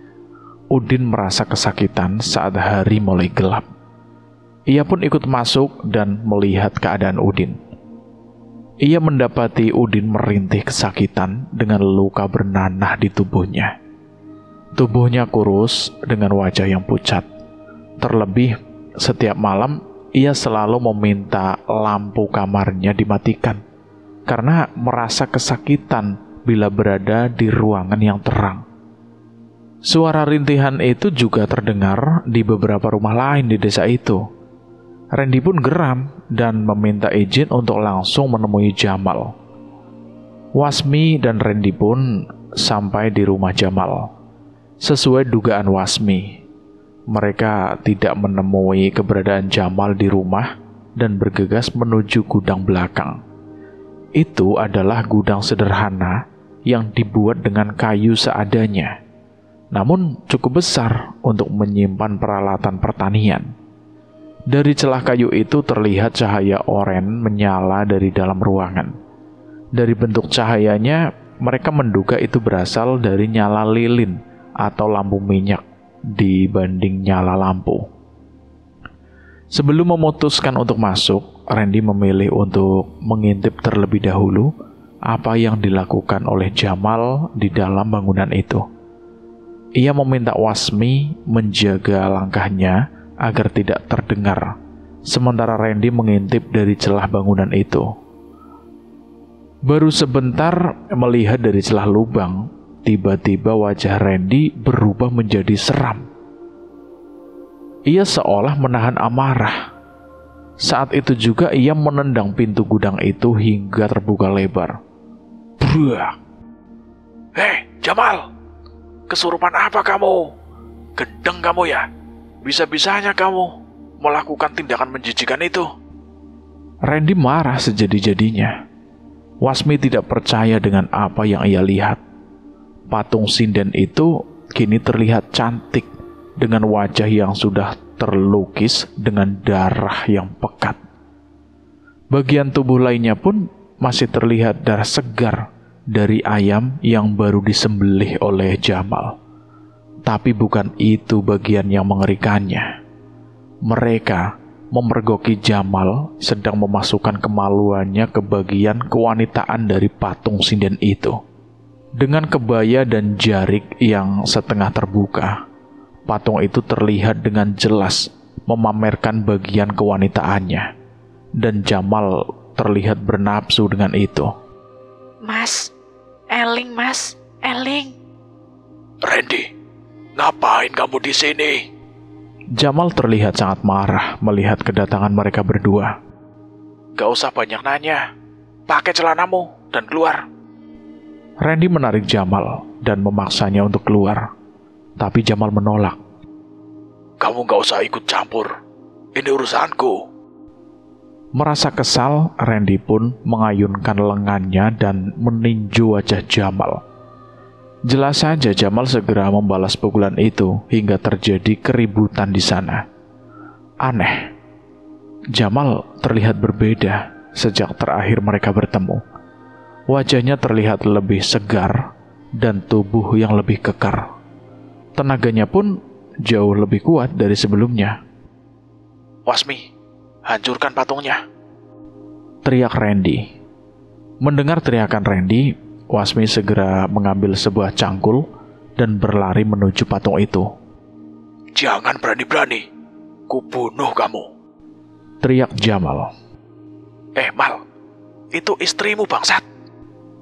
Udin merasa kesakitan saat hari mulai gelap. Ia pun ikut masuk dan melihat keadaan Udin. Ia mendapati Udin merintih kesakitan dengan luka bernanah di tubuhnya. Tubuhnya kurus dengan wajah yang pucat. Terlebih, setiap malam ia selalu meminta lampu kamarnya dimatikan karena merasa kesakitan bila berada di ruangan yang terang. Suara rintihan itu juga terdengar di beberapa rumah lain di desa itu. Randy pun geram dan meminta izin untuk langsung menemui Jamal. Wasmi dan Randy pun sampai di rumah Jamal. Sesuai dugaan Wasmi, mereka tidak menemui keberadaan Jamal di rumah dan bergegas menuju gudang belakang. Itu adalah gudang sederhana yang dibuat dengan kayu seadanya, namun cukup besar untuk menyimpan peralatan pertanian. Dari celah kayu itu terlihat cahaya oranye menyala dari dalam ruangan. Dari bentuk cahayanya, mereka menduga itu berasal dari nyala lilin atau lampu minyak dibanding nyala lampu. Sebelum memutuskan untuk masuk, Randy memilih untuk mengintip terlebih dahulu apa yang dilakukan oleh Jamal di dalam bangunan itu. Ia meminta Wasmi menjaga langkahnya agar tidak terdengar, sementara Randy mengintip dari celah bangunan itu. Baru sebentar melihat dari celah lubang, tiba-tiba wajah Randy berubah menjadi seram. Ia seolah menahan amarah. Saat itu juga ia menendang pintu gudang itu hingga terbuka lebar. Bruak! Hei, Jamal! Kesurupan apa kamu? Gendeng kamu ya? Bisa-bisanya kamu melakukan tindakan menjijikan itu. Randy marah sejadi-jadinya. Wasmi tidak percaya dengan apa yang ia lihat. Patung sinden itu kini terlihat cantik dengan wajah yang sudah terlukis dengan darah yang pekat. Bagian tubuh lainnya pun masih terlihat darah segar dari ayam yang baru disembelih oleh Jamal. Tapi bukan itu bagian yang mengerikannya. Mereka memergoki Jamal sedang memasukkan kemaluannya ke bagian kewanitaan dari patung sinden itu. Dengan kebaya dan jarik yang setengah terbuka, patung itu terlihat dengan jelas memamerkan bagian kewanitaannya, dan Jamal terlihat bernafsu dengan itu. Mas, Eling. Randy, ngapain kamu di sini? Jamal terlihat sangat marah melihat kedatangan mereka berdua. Gak usah banyak nanya. Pakai celanamu dan keluar. Randy menarik Jamal dan memaksanya untuk keluar, tapi Jamal menolak. Kamu gak usah ikut campur. Ini urusanku. Merasa kesal, Randy pun mengayunkan lengannya dan meninju wajah Jamal. Jelas saja Jamal segera membalas pukulan itu hingga terjadi keributan di sana. Aneh, Jamal terlihat berbeda sejak terakhir mereka bertemu. Wajahnya terlihat lebih segar dan tubuh yang lebih kekar. Tenaganya pun jauh lebih kuat dari sebelumnya. Wasmi, hancurkan patungnya. Teriak Randy. Mendengar teriakan Randy, Wasmi segera mengambil sebuah cangkul dan berlari menuju patung itu. Jangan berani-berani, kubunuh kamu. Teriak Jamal. Mal, itu istrimu bangsat.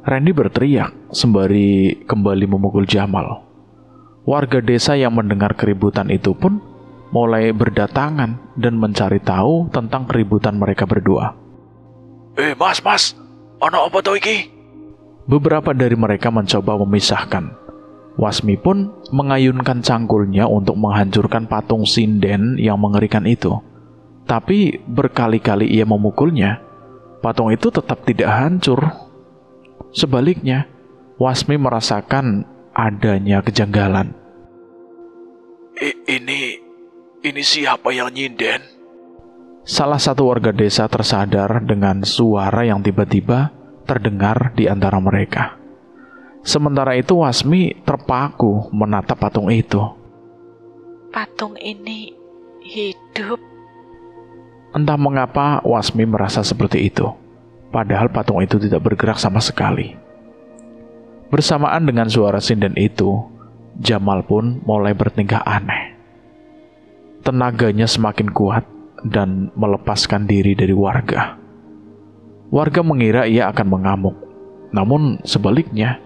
Randy berteriak sembari kembali memukul Jamal. Warga desa yang mendengar keributan itu pun mulai berdatangan dan mencari tahu tentang keributan mereka berdua. Mas, ono apa to iki? Beberapa dari mereka mencoba memisahkan. Wasmi pun mengayunkan cangkulnya untuk menghancurkan patung sinden yang mengerikan itu. Tapi berkali-kali ia memukulnya, patung itu tetap tidak hancur. Sebaliknya, Wasmi merasakan adanya kejanggalan. Ini siapa yang nyinden? Salah satu warga desa tersadar dengan suara yang tiba-tiba terdengar di antara mereka. Sementara itu Wasmi terpaku menatap patung itu. Patung ini hidup. Entah mengapa Wasmi merasa seperti itu, padahal patung itu tidak bergerak sama sekali. Bersamaan dengan suara sinden itu, Jamal pun mulai bertingkah aneh. Tenaganya semakin kuat dan melepaskan diri dari warga. Warga mengira ia akan mengamuk, namun sebaliknya,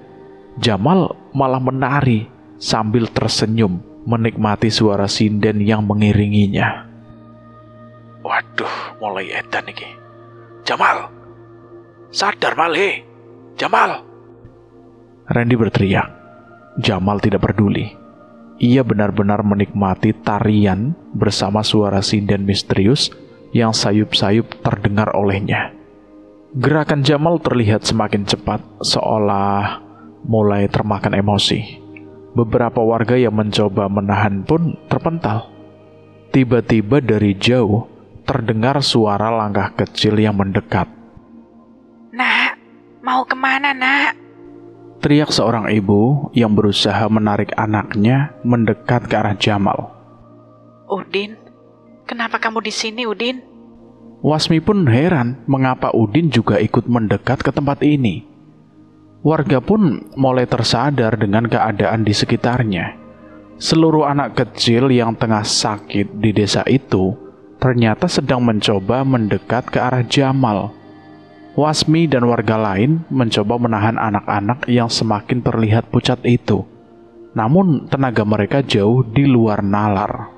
Jamal malah menari sambil tersenyum menikmati suara sinden yang mengiringinya. Waduh, mulai edan iki. Jamal, sadar malih. Jamal. Randy berteriak. Jamal tidak peduli. Ia benar-benar menikmati tarian bersama suara sinden misterius yang sayup-sayup terdengar olehnya. Gerakan Jamal terlihat semakin cepat, seolah mulai termakan emosi. Beberapa warga yang mencoba menahan pun terpental. Tiba-tiba dari jauh terdengar suara langkah kecil yang mendekat. Nak, mau kemana nak? Teriak seorang ibu yang berusaha menarik anaknya mendekat ke arah Jamal. Udin, kenapa kamu di sini Udin? Wasmi pun heran mengapa Udin juga ikut mendekat ke tempat ini. Warga pun mulai tersadar dengan keadaan di sekitarnya. Seluruh anak kecil yang tengah sakit di desa itu ternyata sedang mencoba mendekat ke arah Jamal. Wasmi dan warga lain mencoba menahan anak-anak yang semakin terlihat pucat itu. Namun tenaga mereka jauh di luar nalar.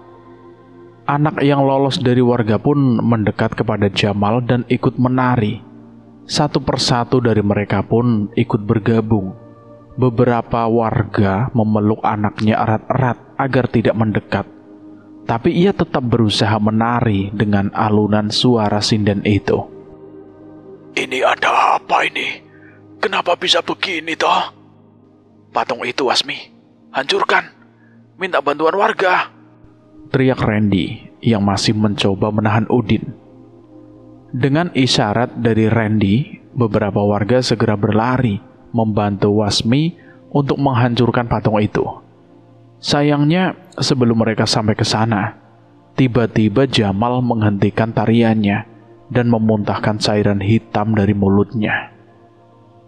Anak yang lolos dari warga pun mendekat kepada Jamal dan ikut menari. Satu persatu dari mereka pun ikut bergabung. Beberapa warga memeluk anaknya erat-erat agar tidak mendekat. Tapi ia tetap berusaha menari dengan alunan suara sinden itu. Ini ada apa ini? Kenapa bisa begini toh? Patung itu Wasmi, hancurkan. Minta bantuan warga. Teriak Randy yang masih mencoba menahan Udin. Dengan isyarat dari Randy, beberapa warga segera berlari membantu Wasmi untuk menghancurkan patung itu. Sayangnya, sebelum mereka sampai ke sana, tiba-tiba Jamal menghentikan tariannya dan memuntahkan cairan hitam dari mulutnya.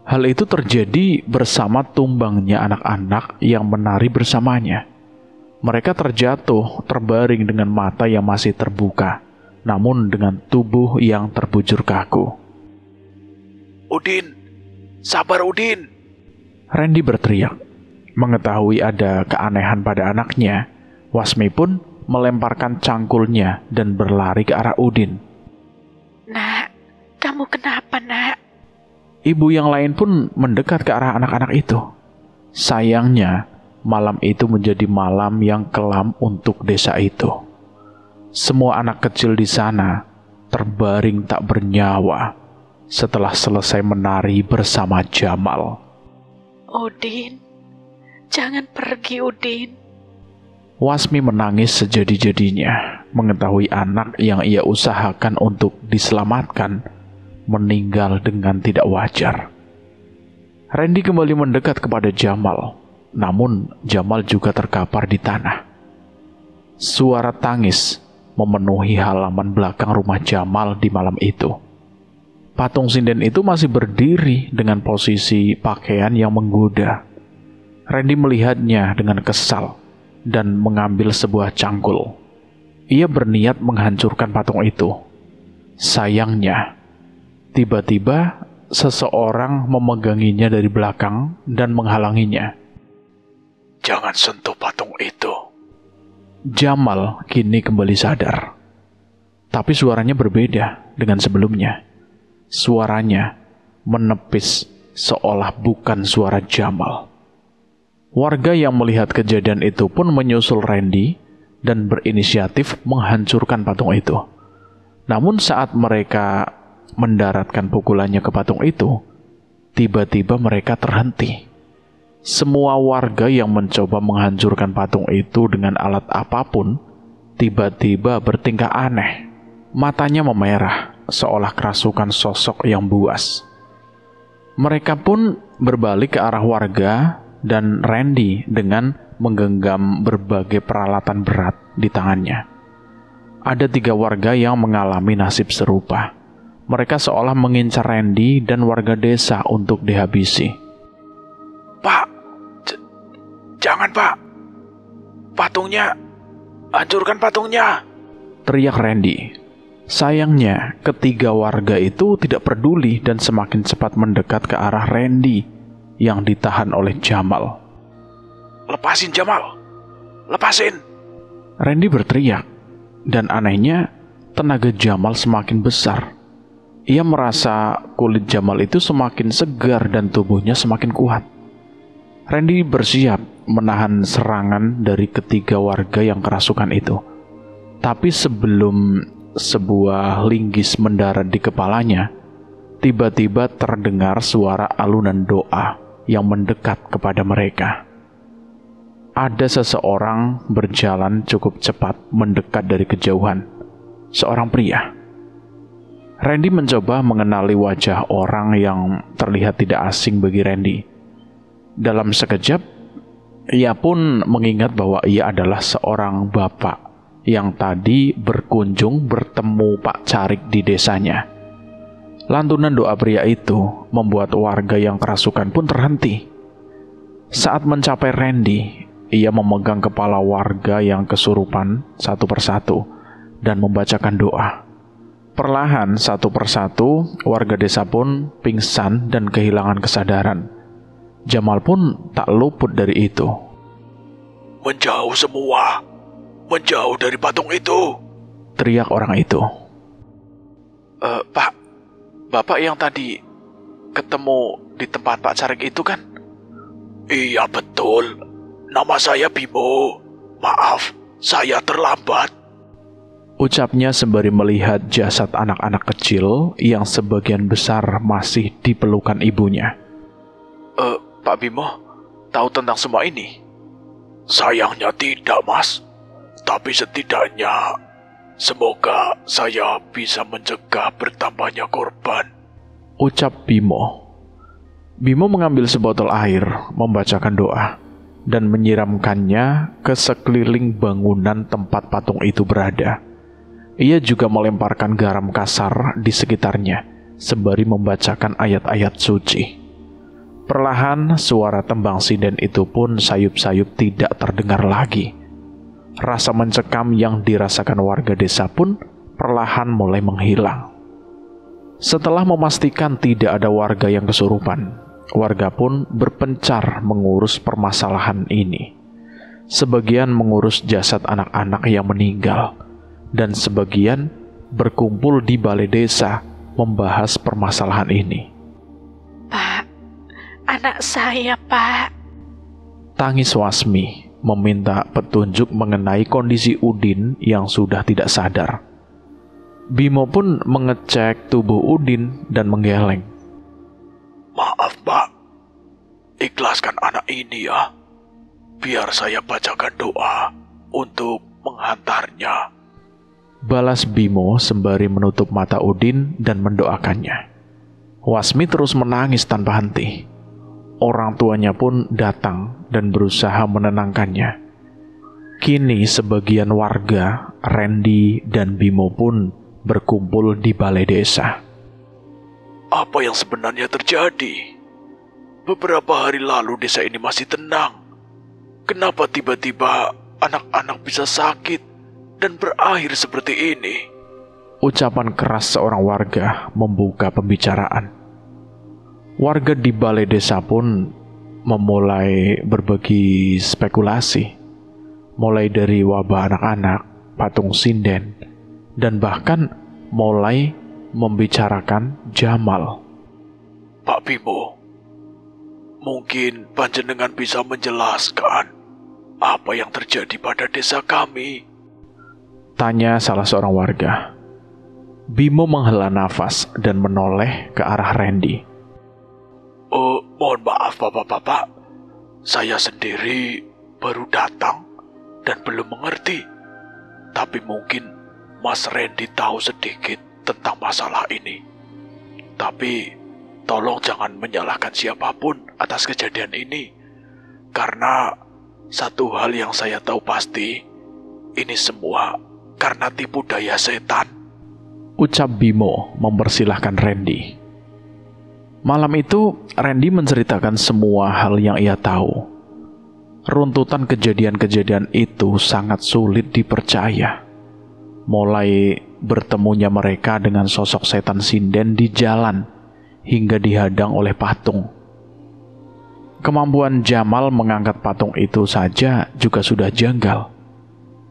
Hal itu terjadi bersama tumbangnya anak-anak yang menari bersamanya. Mereka terjatuh, terbaring dengan mata yang masih terbuka, namun dengan tubuh yang terbujur kaku. Udin, sabar Udin. Randy berteriak. Mengetahui ada keanehan pada anaknya, Wasmi pun melemparkan cangkulnya dan berlari ke arah Udin. Nak, kamu kenapa, Nak? Ibu yang lain pun mendekat ke arah anak-anak itu. Sayangnya, malam itu menjadi malam yang kelam untuk desa itu. Semua anak kecil di sana terbaring tak bernyawa setelah selesai menari bersama Jamal. Udin, jangan pergi, Udin. Wasmi menangis sejadi-jadinya mengetahui anak yang ia usahakan untuk diselamatkan meninggal dengan tidak wajar. Randy kembali mendekat kepada Jamal, namun Jamal juga terkapar di tanah. Suara tangis memenuhi halaman belakang rumah Jamal di malam itu. Patung sinden itu masih berdiri dengan posisi pakaian yang menggoda. Randy melihatnya dengan kesal dan mengambil sebuah cangkul. Ia berniat menghancurkan patung itu. Sayangnya, tiba-tiba seseorang memeganginya dari belakang dan menghalanginya. Jangan sentuh patung itu. Jamal kini kembali sadar. Tapi suaranya berbeda dengan sebelumnya. Suaranya menepis seolah bukan suara Jamal. Warga yang melihat kejadian itu pun menyusul Randy dan berinisiatif menghancurkan patung itu. Namun saat mereka mendaratkan pukulannya ke patung itu, tiba-tiba mereka terhenti. Semua warga yang mencoba menghancurkan patung itu dengan alat apapun, tiba-tiba bertingkah aneh. Matanya memerah, seolah kerasukan sosok yang buas. Mereka pun berbalik ke arah warga dan Randy dengan menggenggam berbagai peralatan berat di tangannya. Ada 3 warga yang mengalami nasib serupa. Mereka seolah mengincar Randy dan warga desa untuk dihabisi. Pak, jangan Pak. Patungnya, hancurkan patungnya. Teriak Randy. Sayangnya, ketiga warga itu tidak peduli dan semakin cepat mendekat ke arah Randy yang ditahan oleh Jamal. Lepasin Jamal, lepasin. Randy berteriak, dan anehnya tenaga Jamal semakin besar. Ia merasa kulit Jamal itu semakin segar dan tubuhnya semakin kuat. Randy bersiap menahan serangan dari ketiga warga yang kerasukan itu. Tapi sebelum sebuah linggis mendarat di kepalanya, tiba-tiba terdengar suara alunan doa yang mendekat kepada mereka. Ada seseorang berjalan cukup cepat mendekat dari kejauhan. Seorang pria. Randy mencoba mengenali wajah orang yang terlihat tidak asing bagi Randy. Dalam sekejap, ia pun mengingat bahwa ia adalah seorang bapak yang tadi berkunjung bertemu Pak Carik di desanya. Lantunan doa pria itu membuat warga yang kerasukan pun terhenti. Saat mencapai Randy, ia memegang kepala warga yang kesurupan satu persatu dan membacakan doa. Perlahan satu persatu, warga desa pun pingsan dan kehilangan kesadaran. Jamal pun tak luput dari itu. Menjauh semua, menjauh dari patung itu, teriak orang itu. Pak, Bapak yang tadi ketemu di tempat Pak Carik itu kan? Iya betul, nama saya Bimo. Maaf, saya terlambat. Ucapnya sembari melihat jasad anak-anak kecil yang sebagian besar masih di pelukan ibunya. Pak Bimo, tahu tentang semua ini? Sayangnya tidak, Mas. Tapi setidaknya, semoga saya bisa mencegah bertambahnya korban. Ucap Bimo. Bimo mengambil sebotol air, membacakan doa, dan menyiramkannya ke sekeliling bangunan tempat patung itu berada. Ia juga melemparkan garam kasar di sekitarnya, sembari membacakan ayat-ayat suci. Perlahan suara tembang sinden itu pun sayup-sayup tidak terdengar lagi. Rasa mencekam yang dirasakan warga desa pun perlahan mulai menghilang. Setelah memastikan tidak ada warga yang kesurupan, warga pun berpencar mengurus permasalahan ini. Sebagian mengurus jasad anak-anak yang meninggal, dan sebagian berkumpul di balai desa membahas permasalahan ini. Pak, anak saya, Pak. Tangis Wasmi meminta petunjuk mengenai kondisi Udin yang sudah tidak sadar. Bimo pun mengecek tubuh Udin dan menggeleng. Maaf, Pak. Ikhlaskan anak ini ya. Biar saya bacakan doa untuk menghantarnya. Balas Bimo sembari menutup mata Udin dan mendoakannya. Wasmi terus menangis tanpa henti. Orang tuanya pun datang dan berusaha menenangkannya. Kini sebagian warga, Randy dan Bimo pun berkumpul di balai desa. Apa yang sebenarnya terjadi? Beberapa hari lalu desa ini masih tenang. Kenapa tiba-tiba anak-anak bisa sakit dan berakhir seperti ini? Ucapan keras seorang warga membuka pembicaraan. Warga di balai desa pun memulai berbagi spekulasi, mulai dari wabah anak-anak, patung sinden, dan bahkan mulai membicarakan Jamal. Pak Bimo, mungkin panjenengan bisa menjelaskan apa yang terjadi pada desa kami? Tanya salah seorang warga. Bimo menghela nafas dan menoleh ke arah Randy. Mohon maaf Bapak-bapak, saya sendiri baru datang dan belum mengerti. Tapi mungkin Mas Randy tahu sedikit tentang masalah ini. Tapi tolong jangan menyalahkan siapapun atas kejadian ini. Karena satu hal yang saya tahu pasti, ini semua karena tipu daya setan. Ucap Bimo mempersilahkan Randy. Malam itu, Randy menceritakan semua hal yang ia tahu. Runtutan kejadian-kejadian itu sangat sulit dipercaya. Mulai bertemunya mereka dengan sosok setan sinden di jalan, hingga dihadang oleh patung. Kemampuan Jamal mengangkat patung itu saja juga sudah janggal.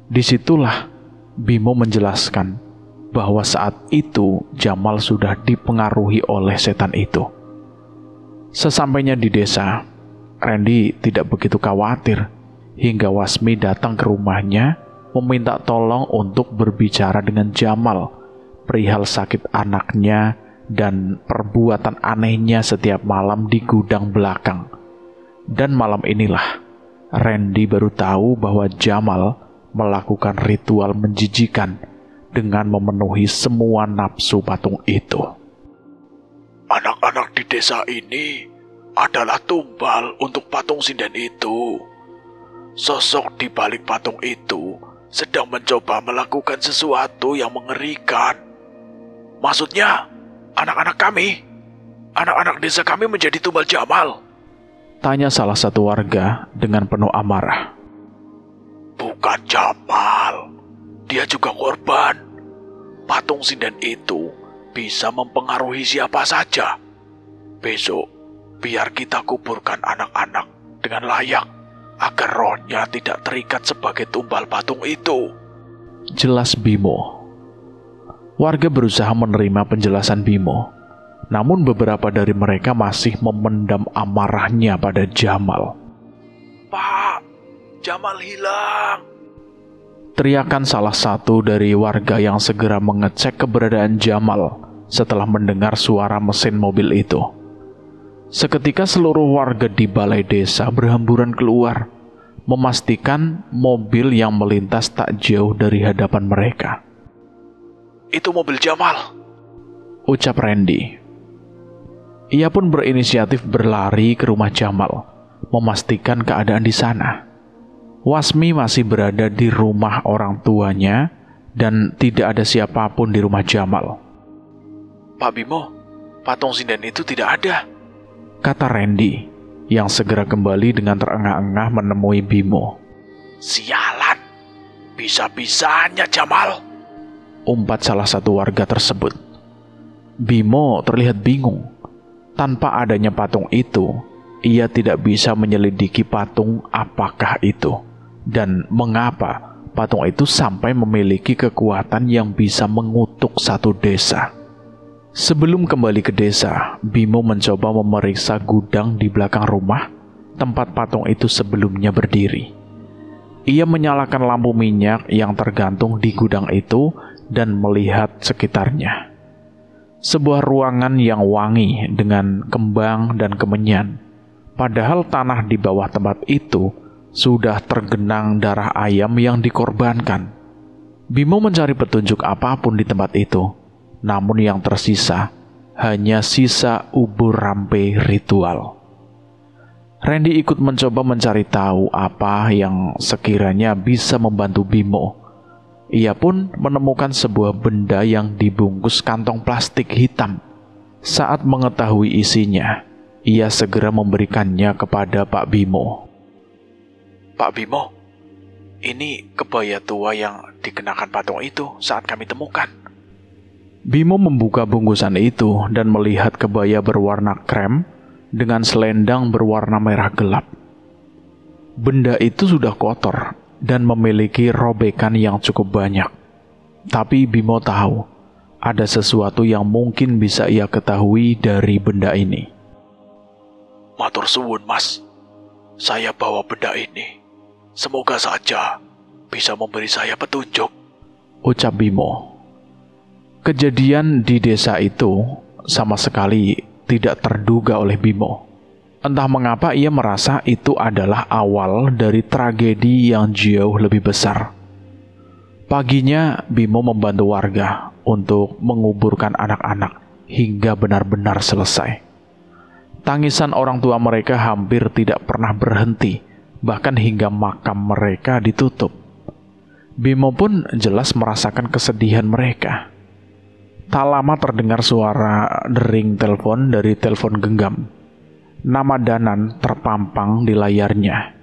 Disitulah Bimo menjelaskan bahwa saat itu Jamal sudah dipengaruhi oleh setan itu. Sesampainya di desa, Randy tidak begitu khawatir hingga Wasmi datang ke rumahnya meminta tolong untuk berbicara dengan Jamal perihal sakit anaknya dan perbuatan anehnya setiap malam di gudang belakang. Dan malam inilah Randy baru tahu bahwa Jamal melakukan ritual menjijikan dengan memenuhi semua nafsu patung itu. Anak-anak di desa ini adalah tumbal untuk patung sinden itu. Sosok di balik patung itu sedang mencoba melakukan sesuatu yang mengerikan. Maksudnya, anak-anak desa kami menjadi tumbal Jamal. Tanya salah satu warga dengan penuh amarah. Bukan Jamal, dia juga korban. Patung sinden itu bisa mempengaruhi siapa saja. Besok, biar kita kuburkan anak-anak dengan layak, agar rohnya tidak terikat sebagai tumbal patung itu. Jelas Bimo. Warga berusaha menerima penjelasan Bimo. Namun beberapa dari mereka masih memendam amarahnya pada Jamal. Pak, Jamal hilang. Teriakan salah satu dari warga yang segera mengecek keberadaan Jamal setelah mendengar suara mesin mobil itu. Seketika seluruh warga di balai desa berhamburan keluar, memastikan mobil yang melintas tak jauh dari hadapan mereka. Itu mobil Jamal, ucap Randy. Ia pun berinisiatif berlari ke rumah Jamal, memastikan keadaan di sana. Wasmi masih berada di rumah orang tuanya dan tidak ada siapapun di rumah Jamal. Pak Bimo, patung sinden itu tidak ada. kata Randy, yang segera kembali dengan terengah-engah menemui Bimo. Sialan, bisa-bisanya Jamal. Umpat salah satu warga tersebut. Bimo terlihat bingung. Tanpa adanya patung itu, ia tidak bisa menyelidiki patung apakah itu, dan mengapa patung itu sampai memiliki kekuatan yang bisa mengutuk satu desa. Sebelum kembali ke desa, Bimo mencoba memeriksa gudang di belakang rumah, tempat patung itu sebelumnya berdiri. Ia menyalakan lampu minyak yang tergantung di gudang itu dan melihat sekitarnya. Sebuah ruangan yang wangi dengan kembang dan kemenyan. Padahal tanah di bawah tempat itu sudah tergenang darah ayam yang dikorbankan. Bimo mencari petunjuk apapun di tempat itu, namun yang tersisa hanya sisa ubur rampe ritual. Randy ikut mencoba mencari tahu apa yang sekiranya bisa membantu Bimo. Ia pun menemukan sebuah benda yang dibungkus kantong plastik hitam. Saat mengetahui isinya, ia segera memberikannya kepada Pak Bimo. Pak Bimo, ini kebaya tua yang dikenakan patung itu saat kami temukan. Bimo membuka bungkusan itu dan melihat kebaya berwarna krem dengan selendang berwarna merah gelap. Benda itu sudah kotor dan memiliki robekan yang cukup banyak. Tapi Bimo tahu ada sesuatu yang mungkin bisa ia ketahui dari benda ini. Matur suwun, Mas. Saya bawa benda ini. Semoga saja bisa memberi saya petunjuk, ucap Bimo. Kejadian di desa itu sama sekali tidak terduga oleh Bimo. Entah mengapa ia merasa itu adalah awal dari tragedi yang jauh lebih besar. Paginya, Bimo membantu warga untuk menguburkan anak-anak hingga benar-benar selesai. Tangisan orang tua mereka hampir tidak pernah berhenti, bahkan hingga makam mereka ditutup. Bimo pun jelas merasakan kesedihan mereka. Tak lama terdengar suara dering telepon dari telepon genggam. Nama Danan terpampang di layarnya.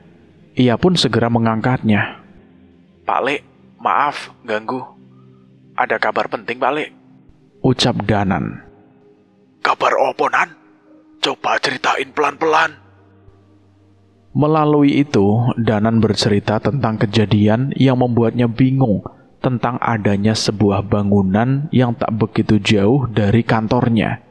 Ia pun segera mengangkatnya. Pak Le, maaf ganggu. Ada kabar penting, Pak Le, ucap Danan. Kabar opo, Nan? Coba ceritain pelan-pelan. Melalui itu, Danan bercerita tentang kejadian yang membuatnya bingung tentang adanya sebuah bangunan yang tak begitu jauh dari kantornya.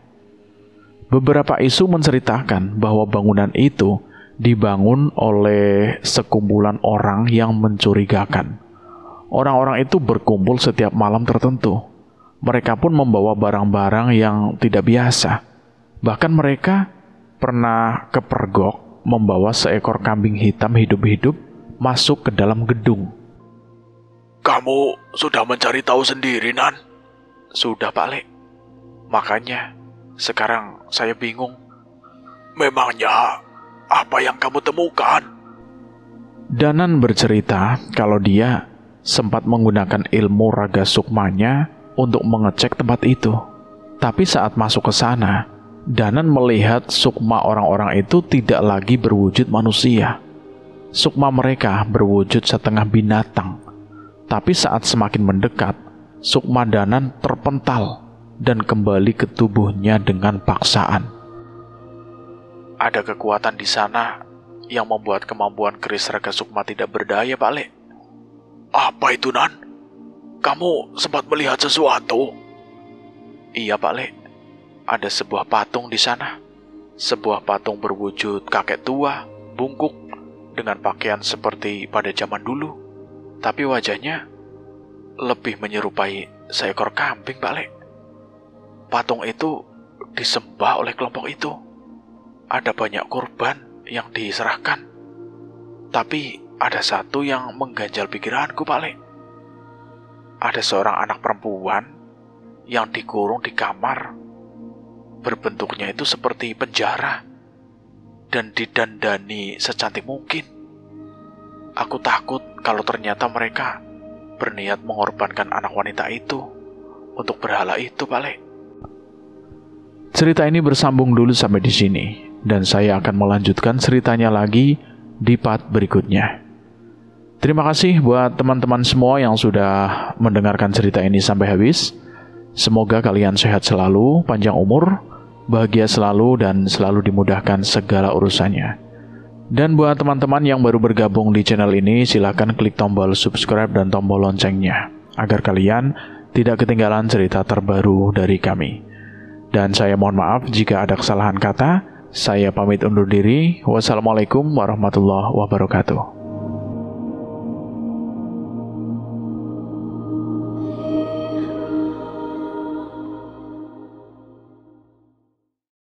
Beberapa isu menceritakan bahwa bangunan itu dibangun oleh sekumpulan orang yang mencurigakan. Orang-orang itu berkumpul setiap malam tertentu. Mereka pun membawa barang-barang yang tidak biasa. Bahkan mereka pernah kepergok membawa seekor kambing hitam hidup-hidup masuk ke dalam gedung. Kamu sudah mencari tahu sendiri, Nan? Sudah, Pak Le. Makanya sekarang saya bingung. Memangnya apa yang kamu temukan? Danan bercerita kalau dia sempat menggunakan ilmu raga sukmanya untuk mengecek tempat itu. Tapi saat masuk ke sana, Danan melihat sukma orang-orang itu tidak lagi berwujud manusia. Sukma mereka berwujud setengah binatang. Tapi saat semakin mendekat, sukma Danan terpental dan kembali ke tubuhnya dengan paksaan. Ada kekuatan di sana yang membuat kemampuan keris raga sukma tidak berdaya, Pak Le. Apa itu, Nan? Kamu sempat melihat sesuatu? Iya, Pak Le. Ada sebuah patung di sana. Sebuah patung berwujud kakek tua, bungkuk, dengan pakaian seperti pada zaman dulu. Tapi wajahnya lebih menyerupai seekor kambing, Pak Le. Patung itu disembah oleh kelompok itu. Ada banyak korban yang diserahkan. Tapi ada satu yang mengganjal pikiranku, Pak Le. Ada seorang anak perempuan yang dikurung di kamar. Berbentuknya itu seperti penjara dan didandani secantik mungkin. Aku takut kalau ternyata mereka berniat mengorbankan anak wanita itu untuk berhala itu, Pak Le. Cerita ini bersambung dulu sampai di sini. dan saya akan melanjutkan ceritanya lagi di part berikutnya. Terima kasih buat teman-teman semua yang sudah mendengarkan cerita ini sampai habis. Semoga kalian sehat selalu, panjang umur, bahagia selalu, dan selalu dimudahkan segala urusannya. Dan buat teman-teman yang baru bergabung di channel ini, silakan klik tombol subscribe dan tombol loncengnya, agar kalian tidak ketinggalan cerita terbaru dari kami. Dan saya mohon maaf jika ada kesalahan kata. Saya pamit undur diri. Wassalamualaikum warahmatullahi wabarakatuh.